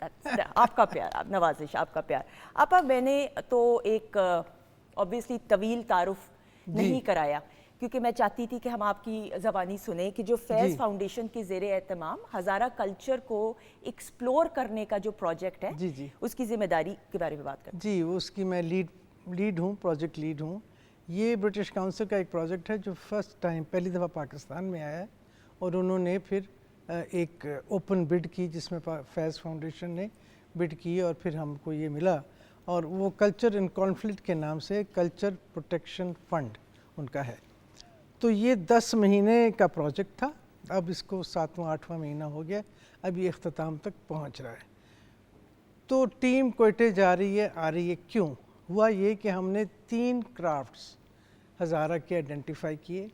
آپ کا پیار، آپ نوازش، آپ کا پیار. آپا میں نے تو ایک obviously طویل تعارف نہیں کرایا کیونکہ میں چاہتی تھی کہ ہم آپ کی زبانی سنیں کہ جو فیض فاؤنڈیشن کے زیر اہتمام ہزارہ کلچر کو ایکسپلور کرنے کا جو پروجیکٹ ہے اس کی ذمہ داری کے بارے میں بات کریں. جی اس کی میں لیڈ ہوں، پروجیکٹ لیڈ ہوں. یہ برٹش کاؤنسل کا ایک پروجیکٹ ہے جو فرسٹ ٹائم پہلی دفعہ پاکستان میں آیا ہے اور انہوں نے پھر ایک اوپن بڈ کی جس میں فیض فاؤنڈیشن نے بڈ کی اور پھر ہم کو یہ ملا اور وہ کلچر ان کانفلکٹ کے نام سے کلچر پروٹیکشن فنڈ ان کا ہے. تو یہ 10 مہینے کا پروجیکٹ تھا، اب اس کو 7واں 8واں مہینہ ہو گیا، اب یہ اختتام تک پہنچ رہا ہے. تو ٹیم کوئٹے جا رہی ہے آ رہی ہے. کیوں ہوا یہ کہ ہم نے 3 کرافٹس ہزارہ کے آئیڈینٹیفائی کیے،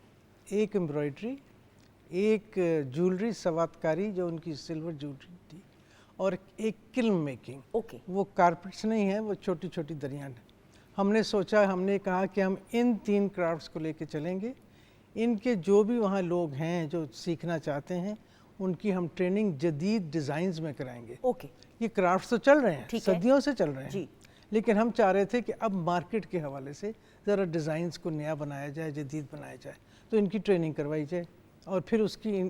ایک امبرائڈری، ایک جولری سوات کاری جو ان کی سلور جولری تھی اور ایک کلم میکنگ. اوکے وہ کارپٹس نہیں ہیں، وہ چھوٹی چھوٹی دریاں ہیں. ہم نے سوچا، ہم نے کہا کہ ہم ان 3 کرافٹس کو لے کے چلیں گے. ان کے جو بھی وہاں لوگ ہیں جو سیکھنا چاہتے ہیں ان کی ہم ٹریننگ جدید ڈیزائنز میں کرائیں گے. اوکے یہ کرافٹس تو چل رہے ہیں، صدیوں سے چل رہے ہیں، لیکن ہم چاہ رہے تھے کہ اب مارکیٹ کے حوالے سے ذرا ڈیزائنز کو نیا بنایا جائے، جدید بنایا جائے. تو ان کی ٹریننگ کروائی جائے اور پھر اس کی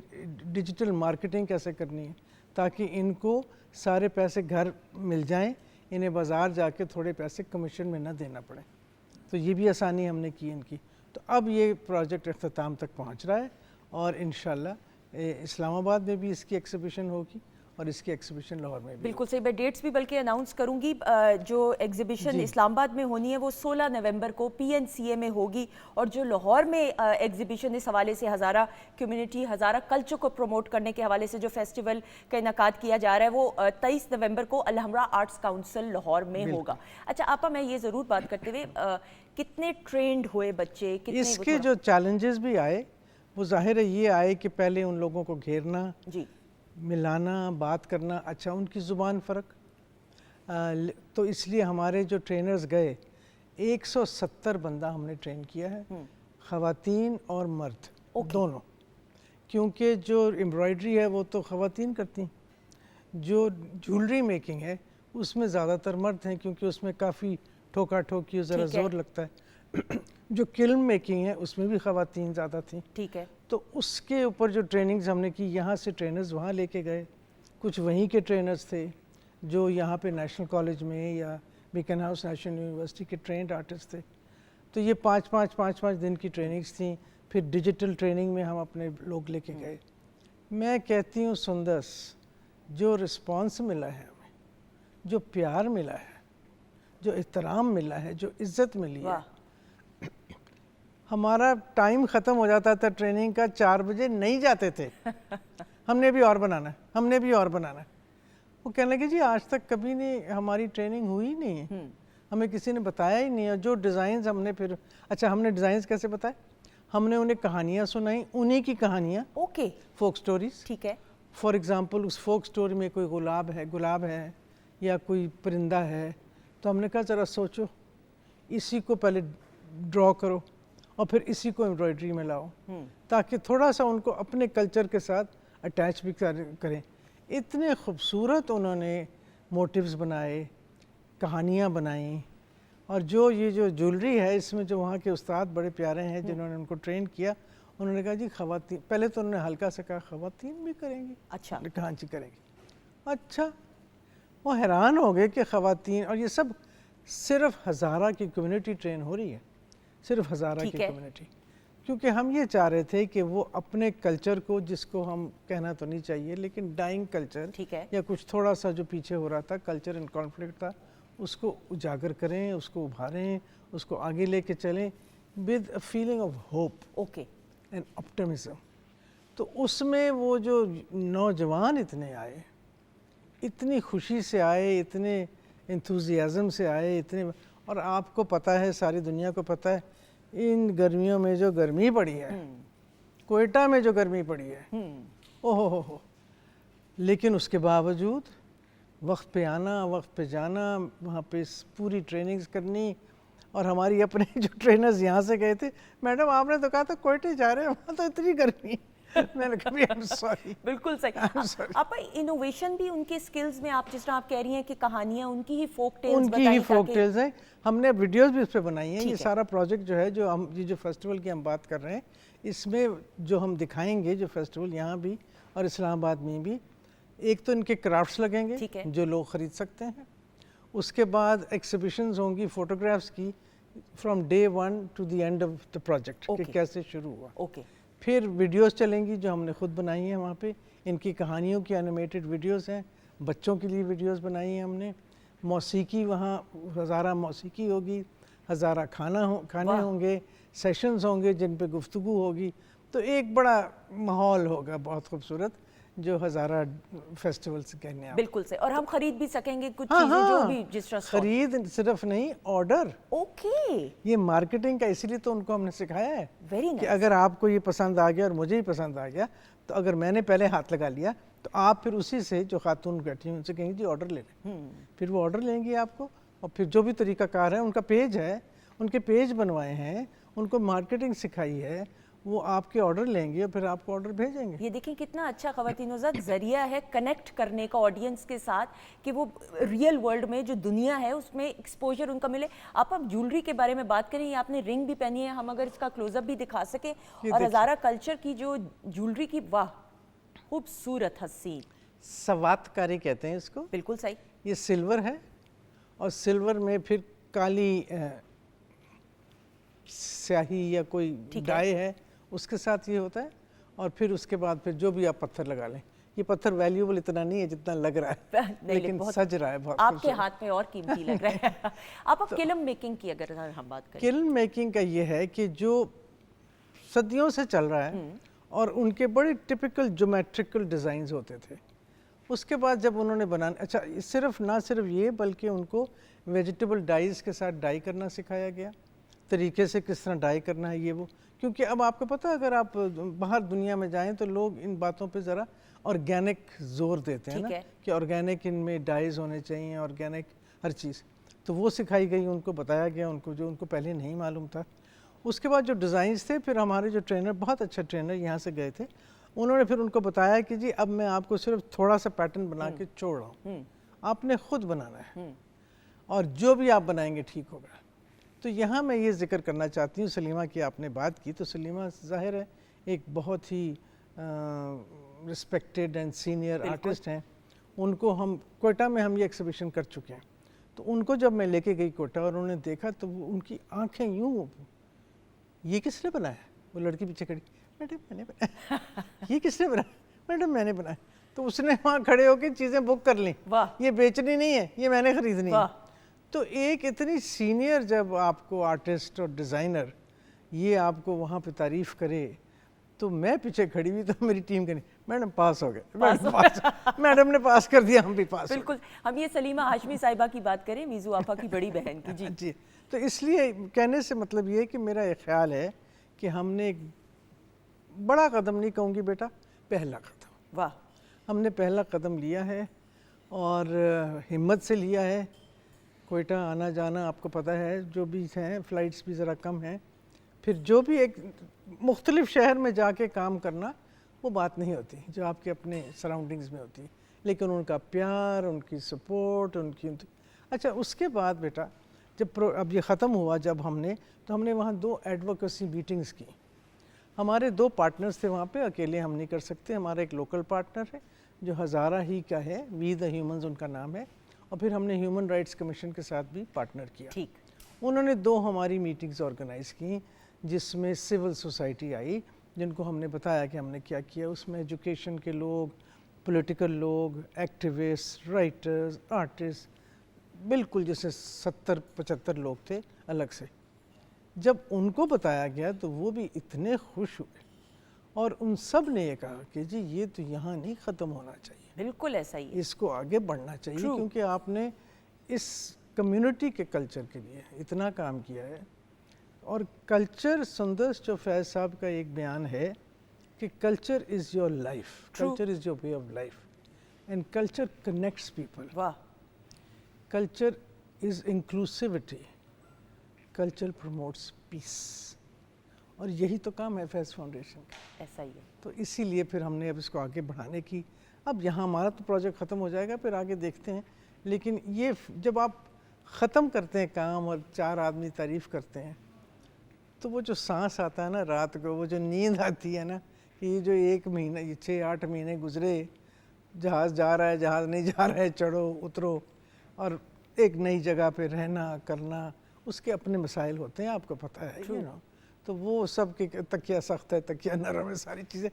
ڈیجیٹل مارکیٹنگ کیسے کرنی ہے تاکہ ان کو سارے پیسے گھر مل جائیں، انہیں بازار جا کے تھوڑے پیسے کمیشن میں نہ دینا پڑے. تو یہ بھی آسانی ہم نے کی ان کی. تو اب یہ پروجیکٹ اختتام تک پہنچ رہا ہے اور انشاءاللہ اسلام آباد میں بھی اس کی ایکزیبیشن ہوگی اور اس کی ایکزیبیشن لاہور میں بھی. بالکل صحیح. میں ڈیٹس بھی بلکہ اناؤنس کروں گی. جو ایگزیبیشن اسلام آباد میں ہونی ہے وہ 16 نومبر کو پی این سی اے میں ہوگی اور جو لاہور میں ایگزیبیشن اس حوالے سے ہزارہ کمیونٹی، ہزارہ کلچر کو پروموٹ کرنے کے حوالے سے جو فیسٹیول کا انعقاد کیا جا رہا ہے وہ 23 نومبر کو الحمرہ آرٹس کاؤنسل لاہور میں ہوگا. اچھا آپا میں یہ ضرور بات کرتے ہوئے کتنے ٹرینڈ ہوئے بچے؟ اس کے جو چیلنجز بھی آئے وہ ظاہر ہے یہ آئے کہ پہلے ان لوگوں کو گھیرنا، ملانا، بات کرنا. اچھا ان کی زبان فرق، تو اس لیے ہمارے جو ٹرینرز گئے 170 بندہ ہم نے ٹرین کیا ہے، خواتین اور مرد دونوں. کیونکہ جو امبرائڈری ہے وہ تو خواتین کرتی ہیں، جو جولری میکنگ ہے اس میں زیادہ تر مرد ہیں کیونکہ اس میں کافی ٹھوکا ٹھوکی ذرا زور لگتا ہے. جو کلم میکنگ ہے اس میں بھی خواتین زیادہ تھیں. ٹھیک ہے. تو اس کے اوپر جو ٹریننگز ہم نے کی، یہاں سے ٹرینرز وہاں لے کے گئے، کچھ وہیں کے ٹرینرز تھے جو یہاں پہ نیشنل کالج میں یا بیکن ہاؤس نیشنل یونیورسٹی کے ٹرینڈ آرٹسٹ تھے. تو یہ 5 دن کی ٹریننگز تھیں. پھر ڈیجیٹل ٹریننگ میں ہم اپنے لوگ لے کے گئے. میں کہتی ہوں سندس جو رسپانس ملا ہے ہمیں، جو پیار ملا ہے، جو احترام ملا ہے، جو عزت ملی ہے. ہمارا ٹائم ختم ہو جاتا تھا ٹریننگ کا، 4 بجے نہیں جاتے تھے. ہم نے بھی اور بنانا ہے، ہم نے بھی اور بنانا ہے. وہ کہنے لگے جی آج تک کبھی نہیں ہماری ٹریننگ ہوئی نہیں ہے، ہمیں کسی نے بتایا ہی نہیں ہے. جو ڈیزائنز ہم نے پھر اچھا ہم نے ڈیزائنز کیسے بتائے؟ ہم نے انہیں کہانیاں سنائیں، انہی کی کہانیاں. اوکے. Folk stories. ٹھیک ہے. فار ایگزامپل اس فوک سٹوری میں کوئی گلاب ہے یا کوئی پرندہ ہے، تو ہم نے کہا ذرا سوچو، اسی کو پہلے ڈرا کرو اور پھر اسی کو امبرائڈری میں لاؤ تاکہ تھوڑا سا ان کو اپنے کلچر کے ساتھ اٹیچ بھی کریں. اتنے خوبصورت انہوں نے موٹیوز بنائے، کہانیاں بنائیں. اور یہ جو جولری ہے اس میں جو وہاں کے استاد بڑے پیارے ہیں جنہوں نے ان کو ٹرین کیا، انہوں نے کہا جی خواتین، پہلے تو انہوں نے ہلکا سا کہا خواتین بھی کریں گی. اچھا. کہاں جی کریں گی. اچھا. وہ حیران ہو گئے کہ خواتین، اور یہ سب صرف ہزارہ کی کمیونٹی ٹرین ہو رہی ہے، صرف ہزارہ کی کمیونٹی. کیونکہ ہم یہ چاہ رہے تھے کہ وہ اپنے کلچر کو، جس کو ہم کہنا تو نہیں چاہیے لیکن ڈائنگ کلچر یا کچھ تھوڑا سا جو پیچھے ہو رہا تھا، کلچر ان کانفلکٹ تھا، اس کو اجاگر کریں، اس کو ابھاریں، اس کو آگے لے کے چلیں with a feeling of hope and optimism. تو اس میں وہ جو نوجوان اتنے آئے، اتنی خوشی سے آئے، اتنے انتھوزیازم سے آئے، اتنے. اور آپ کو پتہ ہے، ساری دنیا کو پتہ ہے، ان گرمیوں میں جو گرمی پڑی ہے، کوئٹہ میں جو گرمی پڑی ہے، اوہ ہو، لیکن اس کے باوجود وقت پہ آنا، وقت پہ جانا، وہاں پہ پوری ٹریننگز کرنی. اور ہماری اپنے جو ٹرینرز یہاں سے گئے تھے، میڈم آپ نے تو کہا تھا کوئٹے جا رہے ہیں، وہاں تو اتنی گرمی. میں نے کہا I'm sorry. بالکل صحیح. آپ انوویشن بھی ان کے سکلز میں آپ جس طرح آپ کہہ رہی ہیں کہ کہانیاں ان کی ہی فوک ٹیلز ان کی ہی فوک ٹیلز ہیں. ہم نے ویڈیوز بھی اس پہ بنائی ہیں. یہ سارا پروجیکٹ جو ہے جو ہم یہ جو فیسٹیول کی ہم بات کر رہے ہیں اس میں جو ہم دکھائیں گے جو فیسٹیول یہاں بھی اور اسلام آباد میں بھی, ایک تو ان کے کرافٹس لگیں گے جو لوگ خرید سکتے ہیں. اس کے بعد ایکسیبیشنز ہوں گی فوٹوگرافس کی from day 1 to the end of the project کہ کیسے شروع ہوا. پھر ویڈیوز چلیں گی جو ہم نے خود بنائی ہیں وہاں پہ. ان کی کہانیوں کی اینیمیٹڈ ویڈیوز ہیں, بچوں کے لیے ویڈیوز بنائی ہیں ہم نے. موسیقی وہاں ہزارہ موسیقی ہوگی, ہزارہ کھانے ہوں گے, سیشنز ہوں گے جن پہ گفتگو ہوگی. تو ایک بڑا ماحول ہوگا بہت خوبصورت جو ہزارہ فیسٹیولز کہنے ہیں. بالکل سے, اور ہم خرید بھی سکیں گے کچھ چیزیں جو بھی جس طرح خرید صرف نہیں, آرڈر. اوکے, یہ مارکیٹنگ کا اسی لیے تو ان کو ہم نے سکھایا ہے ویری کہ اگر آپ کو یہ پسند آ گیا اور مجھے ہی پسند آ گیا تو اگر میں نے پہلے ہاتھ لگا لیا تو آپ پھر اسی سے جو خاتون بیٹھی ہیں ان سے کہیں گے جی آرڈر لے لیں. پھر وہ آرڈر لیں گی آپ کو, اور پھر جو بھی طریقہ کار ہے ان کا پیج ہے, ان کے پیج بنوائے ہیں, ان کو مارکیٹنگ سکھائی ہے, وہ آپ کے آرڈر لیں گے اور پھر آپ کو آرڈر بھیجیں گے. یہ دیکھیں کتنا اچھا خواتین آزاد ذریعہ ہے کنیکٹ کرنے کا آڈینس کے ساتھ کہ وہ ریئل ورلڈ میں جو دنیا ہے اس میں ایکسپوجر ان کا ملے. آپ اب جولری کے بارے میں بات کریں, یہ آپ نے رنگ بھی پہنی ہے, ہم اگر اس کا کلوز اپ بھی دکھا سکیں, اور ہزارہ کلچر کی جو جولری کی واہ خوبصورت حسین سوات کاری کہتے ہیں اس کو. بالکل صحیح. یہ سلور ہے اور سلور میں پھر کالی سیاہی یا کوئی ڈائی ہے اس کے ساتھ یہ ہوتا ہے, اور پھر اس کے بعد پھر جو بھی آپ پتھر لگا لیں. یہ پتھر ویلیوبل اتنا نہیں ہے جتنا لگ رہا ہے لیکن سج رہا ہے بہت. آپ کے ہاتھ میں اور قیمتی لگ رہا ہے. آپ اب کلم میکنگ کی اگر ہم بات کریں, کلم میکنگ کا یہ ہے کہ جو صدیوں سے چل رہا ہے اور ان کے بڑے ٹپیکل جیومیٹریکل ڈیزائنز ہوتے تھے. اس کے بعد جب انہوں نے بنانا, اچھا نہ صرف یہ بلکہ ان کو ویجیٹیبل ڈائز کے ساتھ ڈائی کرنا سکھایا گیا, طریقے سے کس طرح ڈائی کرنا ہے یہ وہ. کیونکہ اب آپ کو پتہ اگر آپ باہر دنیا میں جائیں تو لوگ ان باتوں پہ ذرا آرگینک زور دیتے ہیں نا کہ آرگینک ان میں ڈائز ہونے چاہیے, آرگینک ہر چیز. تو وہ سکھائی گئی, ان کو بتایا گیا ان کو جو ان کو پہلے نہیں معلوم تھا. اس کے بعد جو ڈیزائنز تھے پھر ہمارے جو ٹرینر, بہت اچھا ٹرینر یہاں سے گئے تھے, انہوں نے پھر ان کو بتایا کہ جی اب میں آپ کو صرف تھوڑا سا پیٹرن بنا کے چھوڑ رہا ہوں, آپ نے خود بنانا ہے اور جو بھی آپ بنائیں گے ٹھیک ہوگا. تو یہاں میں یہ ذکر کرنا چاہتی ہوں, سلیمہ کی آپ نے بات کی تو سلیمہ ظاہر ہے ایک بہت ہی رسپیکٹڈ اینڈ سینئر آرٹسٹ ہیں. ان کو ہم کوئٹہ میں ہم یہ ایکسیبیشن کر چکے ہیں, تو ان کو جب میں لے کے گئی کوئٹہ اور انہوں نے دیکھا تو ان کی آنکھیں یوں, یہ کس نے بنایا؟ وہ لڑکی پیچھے کھڑی, میڈم میں نے بنایا. یہ کس نے بنایا؟ میڈم میں نے بنایا. تو اس نے وہاں کھڑے ہو کے چیزیں بک کر لیں, یہ بیچنی نہیں ہے, یہ میں نے خریدنی ہے. تو ایک اتنی سینئر جب آپ کو آرٹسٹ اور ڈیزائنر یہ آپ کو وہاں پہ تعریف کرے, تو میں پیچھے کھڑی ہوئی تو میری ٹیم کہنی میڈم پاس ہو گئے, میڈم نے پاس کر دیا, ہم بھی پاس. بالکل. ہم یہ سلیمہ ہاشمی صاحبہ کی بات کریں, میزو آپا کی بڑی بہن کی. جی. تو اس لیے کہنے سے مطلب یہ کہ میرا ایک خیال ہے کہ ہم نے ایک بڑا قدم, نہیں کہوں گی بیٹا, پہلا قدم, واہ, ہم نے پہلا قدم لیا ہے اور ہمت سے لیا ہے. کوئٹہ آنا جانا آپ کو پتہ ہے جو بھی ہیں, فلائٹس بھی ذرا کم ہیں, پھر جو بھی ایک مختلف شہر میں جا کے کام کرنا وہ بات نہیں ہوتی جو آپ کے اپنے سراؤنڈنگز میں ہوتی ہے, لیکن ان کا پیار, ان کی سپورٹ, ان کی. اچھا اس کے بعد بیٹا جب اب یہ ختم ہوا جب ہم نے, تو ہم نے وہاں 2 ایڈوکیسی میٹنگز کی. ہمارے 2 پارٹنرز تھے وہاں پہ, اکیلے ہم نہیں کر سکتے. ہمارا ایک لوکل پارٹنر ہے جو ہزارہ ہی کا ہے, وی دا ہیومنز ان کا نام ہے, اور پھر ہم نے ہیومن رائٹس کمیشن کے ساتھ بھی پارٹنر کیا. انہوں نے 2 ہماری میٹنگز آرگنائز کی جس میں سول سوسائٹی آئی, جن کو ہم نے بتایا کہ ہم نے کیا کیا. اس میں ایجوکیشن کے لوگ, پولیٹیکل لوگ, ایکٹیوسٹ, رائٹرز, آرٹسٹ, بالکل جیسے 70-75 لوگ تھے الگ سے. جب ان کو بتایا گیا تو وہ بھی اتنے خوش ہوئے, اور ان سب نے یہ کہا کہ جی یہ تو یہاں نہیں ختم ہونا چاہیے, بالکل ایسا ہی, اس کو آگے بڑھنا چاہیے, کیونکہ آپ نے اس کمیونٹی کے کلچر کے لیے اتنا کام کیا ہے. اور کلچر, سندرس جو فیض صاحب کا ایک بیان ہے کہ culture is your life, culture is your way of life, and culture connects people. واہ. Culture is inclusivity, culture promotes peace, اور یہی تو کام ہے فیض فاؤنڈیشن کا. ایسا ہی ہے. تو اسی لیے پھر ہم نے اب اس کو آگے بڑھانے کی, اب یہاں ہمارا تو پروجیکٹ ختم ہو جائے گا, پھر آگے دیکھتے ہیں. لیکن یہ جب آپ ختم کرتے ہیں کام اور 4 آدمی تعریف کرتے ہیں تو وہ جو سانس آتا ہے نا رات کو, وہ جو نیند آتی ہے نا, کہ یہ جو 1 مہینہ, یہ 6-8 مہینے گزرے, جہاز جا رہا ہے, جہاز نہیں جا رہا ہے, چڑھو اترو, اور ایک نئی جگہ پہ رہنا کرنا, اس کے اپنے مسائل ہوتے ہیں, آپ کو پتہ ہے. تو وہ سب کے تکیہ سخت ہے, تکیہ نرم ہے, ساری چیزیں,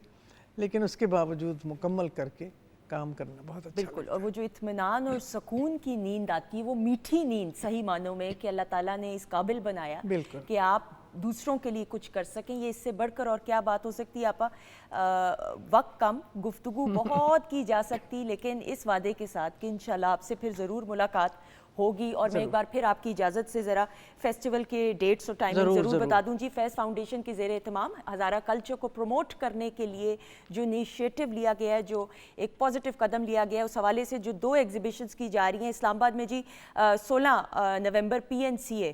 لیکن اس کے باوجود مکمل کر کے کام کرنا بہت اچھا. بالکل, اور وہ جو اطمینان اور سکون کی نیند آتی ہے, وہ میٹھی نیند صحیح معنوں میں, کہ اللہ تعالیٰ نے اس قابل بنایا کہ آپ دوسروں کے لیے کچھ کر سکیں. یہ اس سے بڑھ کر اور کیا بات ہو سکتی ہے آپا. وقت کم, گفتگو بہت کی جا سکتی, لیکن اس وعدے کے ساتھ کہ انشاءاللہ آپ سے پھر ضرور ملاقات ہوگی. اور میں ایک بار پھر آپ کی اجازت سے ذرا فیسٹیول کے ڈیٹس اور ٹائمنگ ضرور بتا دوں. جی, فیض فاؤنڈیشن کے زیر اہتمام ہزارہ کلچر کو پروموٹ کرنے کے لیے جو انیشیٹو لیا گیا ہے, جو ایک پازیٹیو قدم لیا گیا ہے, اس حوالے سے جو 2 ایگزیبیشنز کی جا رہی ہیں اسلام آباد میں. جی 16 نومبر PNCA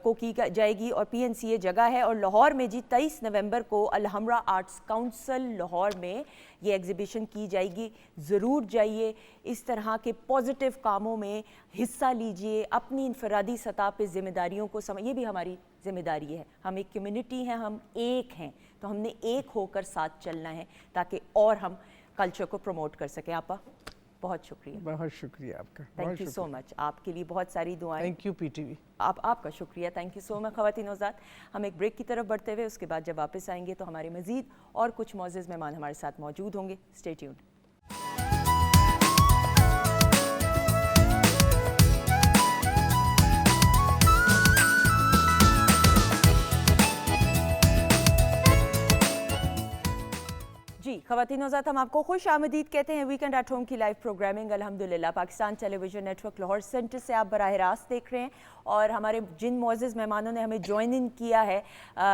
کو کی جائے گی, اور PNCA جگہ ہے, اور لاہور میں جی 23 نومبر کو الحمرہ آرٹس کونسل لاہور میں یہ ایگزیبیشن کی جائے گی. ضرور جائیے, اس طرح کے پازیٹیو کاموں میں حصہ لیجئے, اپنی انفرادی سطح پہ ذمہ داریوں کو یہ بھی ہماری ذمہ داری ہے. ہم ایک کمیونٹی ہیں, ہم ایک ہیں, تو ہم نے ایک ہو کر ساتھ چلنا ہے تاکہ اور ہم کلچر کو پروموٹ کر سکیں. آپا بہت شکریہ. بہت شکریہ آپ کا. Thank you so much. آپ کے لیے بہت ساری دعائیں. Thank you PTV. آپ کا شکریہ. تھینک یو سو مچ. خواتین حضرات, ہم ایک بریک کی طرف بڑھتے ہوئے اس کے بعد جب واپس آئیں گے تو ہمارے مزید اور کچھ معزز مہمان ہمارے ساتھ موجود ہوں گے. Stay tuned. جی خواتین حضرات, ہم آپ کو خوش آمدید کہتے ہیں ویکنڈ ایٹ ہوم کی لائیو پروگرامنگ الحمدللہ Pakistan television network Lahore centre سے آپ براہ راست دیکھ رہے ہیں. اور ہمارے جن معزز مہمانوں نے ہمیں جوائن ان کیا ہے,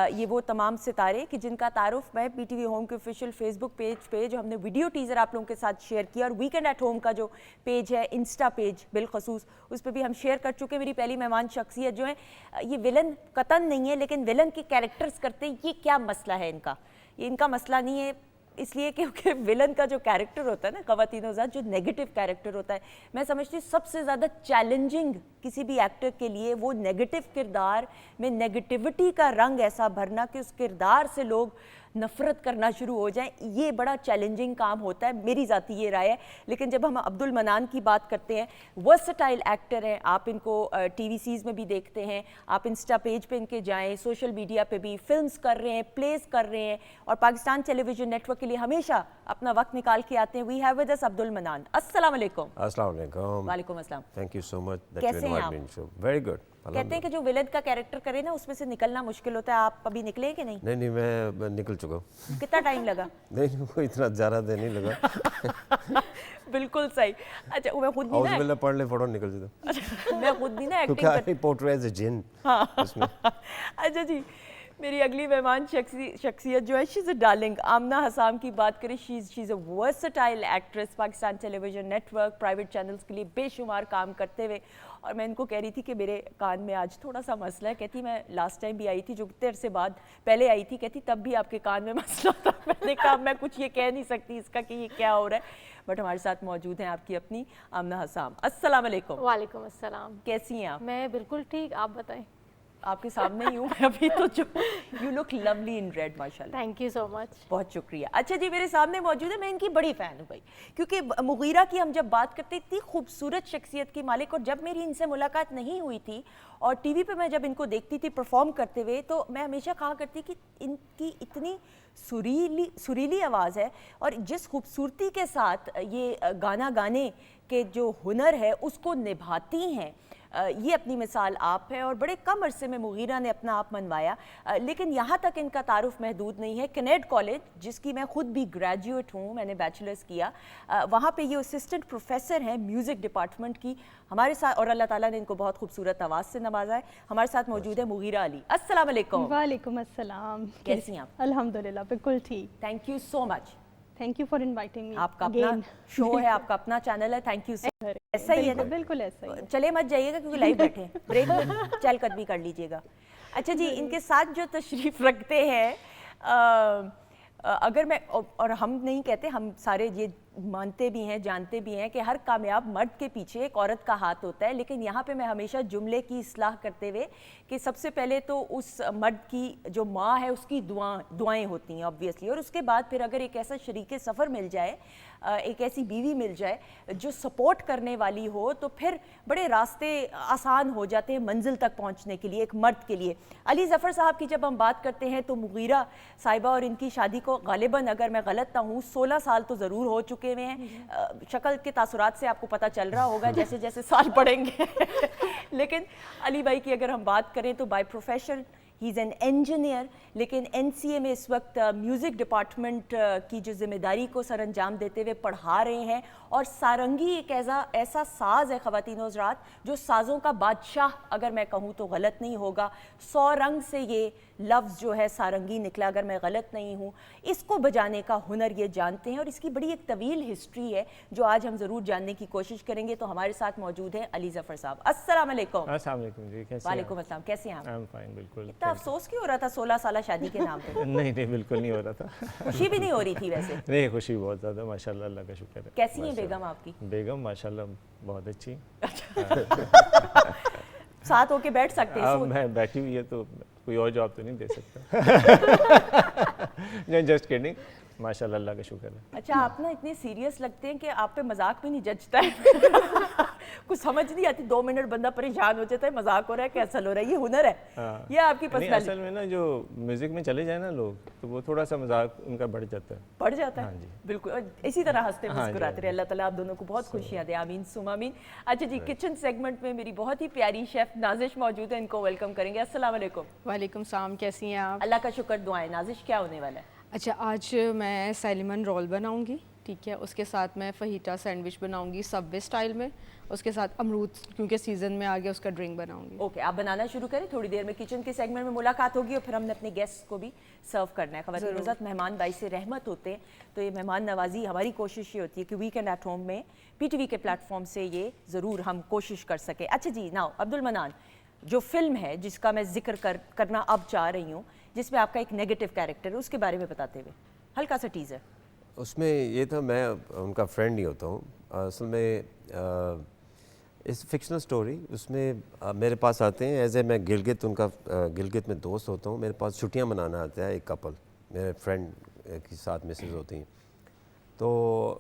یہ وہ تمام ستارے کہ جن کا تعارف میں PTV ہوم کے آفیشیل فیس بک پیج پہ جو ہم نے ویڈیو ٹیزر آپ لوگوں کے ساتھ شیئر کیا, اور ویکنڈ ایٹ ہوم کا جو پیج ہے انسٹا پیج بالخصوص, اس پہ بھی ہم شیئر کر چکے. میری پہلی مہمان شخصیت جو ہے, یہ ولن قطن نہیں ہے, لیکن ولن کے کیریکٹرز کرتے ہیں. یہ کیا مسئلہ ہے ان کا؟ یہ ان کا مسئلہ نہیں ہے, اس لیے کیونکہ ولن کا جو کیریکٹر ہوتا ہے نا خواتین حضرات, جو نیگیٹو کیریکٹر ہوتا ہے, میں سمجھتی ہوں سب سے زیادہ چیلنجنگ کسی بھی ایکٹر کے لیے وہ نیگیٹو کردار میں نیگیٹیوٹی کا رنگ ایسا بھرنا کہ اس کردار سے لوگ نفرت کرنا شروع ہو جائیں. یہ بڑا چیلنجنگ کام ہوتا ہے, میری ذاتی یہ رائے ہے. لیکن جب ہم عبد المنان کی بات کرتے ہیں, ورسٹائل ایکٹر ہیں, آپ ان کو TVCs میں بھی دیکھتے ہیں, آپ انسٹا پیج پہ ان کے جائیں, سوشل میڈیا پہ بھی فلمز کر رہے ہیں, پلیز کر رہے ہیں, اور Pakistan television net work کے لیے ہمیشہ اپنا وقت نکال کے آتے ہیں. وی ہیو ود اس عبد المنان. السلام علیکم. السلام علیکم. وعلیکم السلام. تھینک یو سو مچ. کیسے ہیں آپ؟ Very good. کہتے ہیں کہ جو ولن کا کیریکٹر کرے نا, اس میں سے نکلنا مشکل ہوتا ہے. آپ ابھی نکلے کہ نہیں؟ نہیں میں نکل چکا ہوں. کتنا ٹائم لگا؟ نہیں کوئی اتنا زیادہ دیر نہیں لگا. بالکل صحیح. اچھا میں خود بھی اعوذ باللہ پڑھ لے فوراً نکل جاتا. میں خود بھی نا ایکٹنگ کیونکہ آئی پورٹری ایز اے جن اس میں. اچھا جی, میری اگلی مہمان شخصیت جو ہے, she's a darling. Amna Hussam کی بات کریں, she's a versatile actress, Pakistan television network private channels کے لیے بے شمار کام کرتے ہوئے. اور میں ان کو کہہ رہی تھی کہ میرے کان میں آج تھوڑا سا مسئلہ ہے. کہتی میں لاسٹ ٹائم بھی آئی تھی, جو کتنے عرصے بعد پہلے آئی تھی, کہتی تب بھی آپ کے کان میں مسئلہ تھا. میں نے کہا میں کچھ یہ کہہ نہیں سکتی اس کا کہ یہ کیا ہو رہا ہے, بٹ ہمارے ساتھ موجود ہیں آپ کی اپنی آمنہ حسام. السلام علیکم. وعلیکم السلام. کیسی ہیں آپ؟ میں بالکل ٹھیک, آپ بتائیں. آپ کے سامنے ہی ہوں میں ابھی, تو جو you look lovely in red ماشاءاللہ. Thank you so much. بہت شکریہ. اچھا جی, میرے سامنے موجود ہے, میں ان کی بڑی فین ہوں بھائی, کیونکہ مغیرہ کی ہم جب بات کرتے اتنی خوبصورت شخصیت کی مالک, اور جب میری ان سے ملاقات نہیں ہوئی تھی اور ٹی وی پہ میں جب ان کو دیکھتی تھی پرفارم کرتے ہوئے, تو میں ہمیشہ کہا کرتی کہ ان کی اتنی سریلی آواز ہے, اور جس خوبصورتی کے ساتھ یہ گانا گانے کے جو ہنر ہے اس کو نبھاتی ہیں, یہ اپنی مثال آپ ہے. اور بڑے کم عرصے میں مغیرہ نے اپنا آپ منوایا, لیکن یہاں تک ان کا تعارف محدود نہیں ہے. کنیڈ کالج, جس کی میں خود بھی گریجویٹ ہوں, میں نے بیچلرز کیا, وہاں پہ یہ اسسٹنٹ پروفیسر ہیں میوزک ڈپارٹمنٹ کی ہمارے ساتھ, اور اللہ تعالیٰ نے ان کو بہت خوبصورت آواز سے نوازا ہے. ہمارے ساتھ موجود ہے مغیرہ علی. السلام علیکم. وعلیکم السلام. کیسی ہیں آپ؟ الحمدللہ بالکل ٹھیک. Thank you so much. Thank you for inviting me. آپ کا اپنا شو ہے, آپ کا اپنا چینل ہے. تھینک یو سو مچ. ایسا ہی ہے نا؟ بالکل ایسا ہی. چلے مت جائیے گا کیونکہ لائیو بیٹھے ہیں, بریک میں چل قدمی کر لیجیے گا. اچھا جی, ان کے ساتھ جو تشریف رکھتے ہیں اگر میں اور ہم نہیں کہتے, ہم سارے یہ مانتے بھی ہیں, جانتے بھی ہیں کہ ہر کامیاب مرد کے پیچھے ایک عورت کا ہاتھ ہوتا ہے, لیکن یہاں پہ میں ہمیشہ جملے کی اصلاح کرتے ہوئے کہ سب سے پہلے تو اس مرد کی جو ماں ہے اس کی دعائیں ہوتی ہیں آبویسلی, اور اس کے بعد پھر اگر ایک ایسا شریک سفر مل جائے, ایک ایسی بیوی مل جائے جو سپورٹ کرنے والی ہو, تو پھر بڑے راستے آسان ہو جاتے ہیں منزل تک پہنچنے کے لیے ایک مرد کے لیے. علی ظفر صاحب کی جب ہم بات کرتے ہیں تو مغیرہ صاحبہ اور ان کی شادی کو غالباً اگر میں غلط نہ ہوں 16 سال تو ضرور ہو چکے ہوئے ہیں. شکل کے تاثرات سے آپ کو پتہ چل رہا ہوگا جیسے جیسے سال پڑیں گے. لیکن علی بھائی کی اگر ہم بات کریں تو by profession he is an engineer, لیکن این سی اے میں اس وقت میوزک ڈپارٹمنٹ کی جو ذمہ داری کو سر انجام دیتے ہوئے پڑھا رہے ہیں. اور سارنگی ایک ایسا ساز ہے خواتین و حضرات جو سازوں کا بادشاہ اگر میں کہوں تو غلط نہیں ہوگا. 100 رنگ سے یہ لفظ جو ہے سارنگی نکلا اگر میں غلط نہیں ہوں. اس کو بجانے کا ہنر یہ جانتے ہیں اور اس کی بڑی ایک طویل ہسٹری ہے جو آج ہم ضرور جاننے کی کوشش کریں گے. تو ہمارے ساتھ موجود ہیں علی ظفر صاحب. السلام علیکم. السلام علیکم جی, کیسے ہیں؟ وعلیکم السلام, کیسے ہیں آپ؟ I'm fine, بالکل. اتنا افسوس کیوں ہو رہا تھا 16 سالہ شادی کے نام پہ؟ نہیں بالکل نہیں ہو رہا تھا. خوشی بھی نہیں ہو رہی تھی ویسے؟ نہیں, خوشی بہت زیادہ, ماشاءاللہ, اللہ کا شکر ہے. کیسی ہیں بیگم آپ کی؟ بیگم ماشاءاللہ بہت اچھی. ساتھ ہو کے بیٹھ سکتے ہیں؟ اب میں بیٹھی ہوئی ہے تو کوئی اور جواب تو نہیں دے سکتا. نہیں, جسٹ کیڈنگ, ماشاءاللہ, اللہ کا شکر ہے. اچھا, آپ نا اتنے سیریس لگتے ہیں کہ آپ پہ مذاق بھی نہیں جچتا ہے. کچھ سمجھ نہیں آتی, 2 منٹ بندہ پریشان ہو جاتا ہے, مذاق ہو رہا ہے کہ اصل ہو رہا ہے, یہ ہنر ہے, یہ آپ کی نہیں, پرسنالٹی. اصل میں نا جو میوزک میں چلے جائیں نا لوگ تو وہ تھوڑا سا مذاق ان کا بڑھ جاتا ہے. بڑھ جاتا ہے, بالکل. اسی طرح ہنستے مسکراتے رہے. اللہ تعالیٰ آپ دونوں کو بہت خوشیاں دے, آمین ثم آمین. اچھا جی, کچن سیگمنٹ میں میری بہت ہی پیاری شیف نازش موجود ہے, ان کو ویلکم کریں گے. السلام علیکم. وعلیکم السلام, کیسی ہیں آپ؟ اللہ کا شکر, دعائیں. نازش کیا ہونے والا ہے؟ اچھا, آج میں سیلمن رول بناؤں گی, ٹھیک ہے. اس کے ساتھ میں فہیٹا سینڈوچ بناؤں گی سب وے اسٹائل میں. اس کے ساتھ امرود کیونکہ سیزن میں آ گیا, اس کا ڈرنک بناؤں گی. اوکے, آپ بنانا شروع کریں, تھوڑی دیر میں کچن کے سیگمنٹ میں ملاقات ہوگی اور پھر ہم نے اپنے گیسٹ کو بھی سرو کرنا ہے. خواتین حضرات, مہمان باعث رحمت ہوتے ہیں, تو یہ مہمان نوازی ہماری کوشش یہ ہوتی ہے کہ ویکینڈ ایٹ ہوم میں پی ٹی وی کے پلیٹ فارم سے یہ ضرور ہم کوشش کر سکیں. اچھا جی, ناؤ عبد المنان, جو فلم ہے جس کا میں ذکر کرنا اب چاہ رہی ہوں, جس میں آپ کا ایک نیگیٹو کیریکٹر ہے, اس کے بارے میں بتاتے ہوئے ہلکا سا ٹیزر. اس میں یہ تھا, میں ان کا فرینڈ نہیں ہوتا ہوں اصل میں. اس فکشنل سٹوری, اس میں میرے پاس آتے ہیں ایز اے, میں گلگت, ان کا گلگت میں دوست ہوتا ہوں. میرے پاس چھٹیاں منانا آتا ہے ایک کپل, میرے فرینڈ کے ساتھ میسز ہوتی ہیں. تو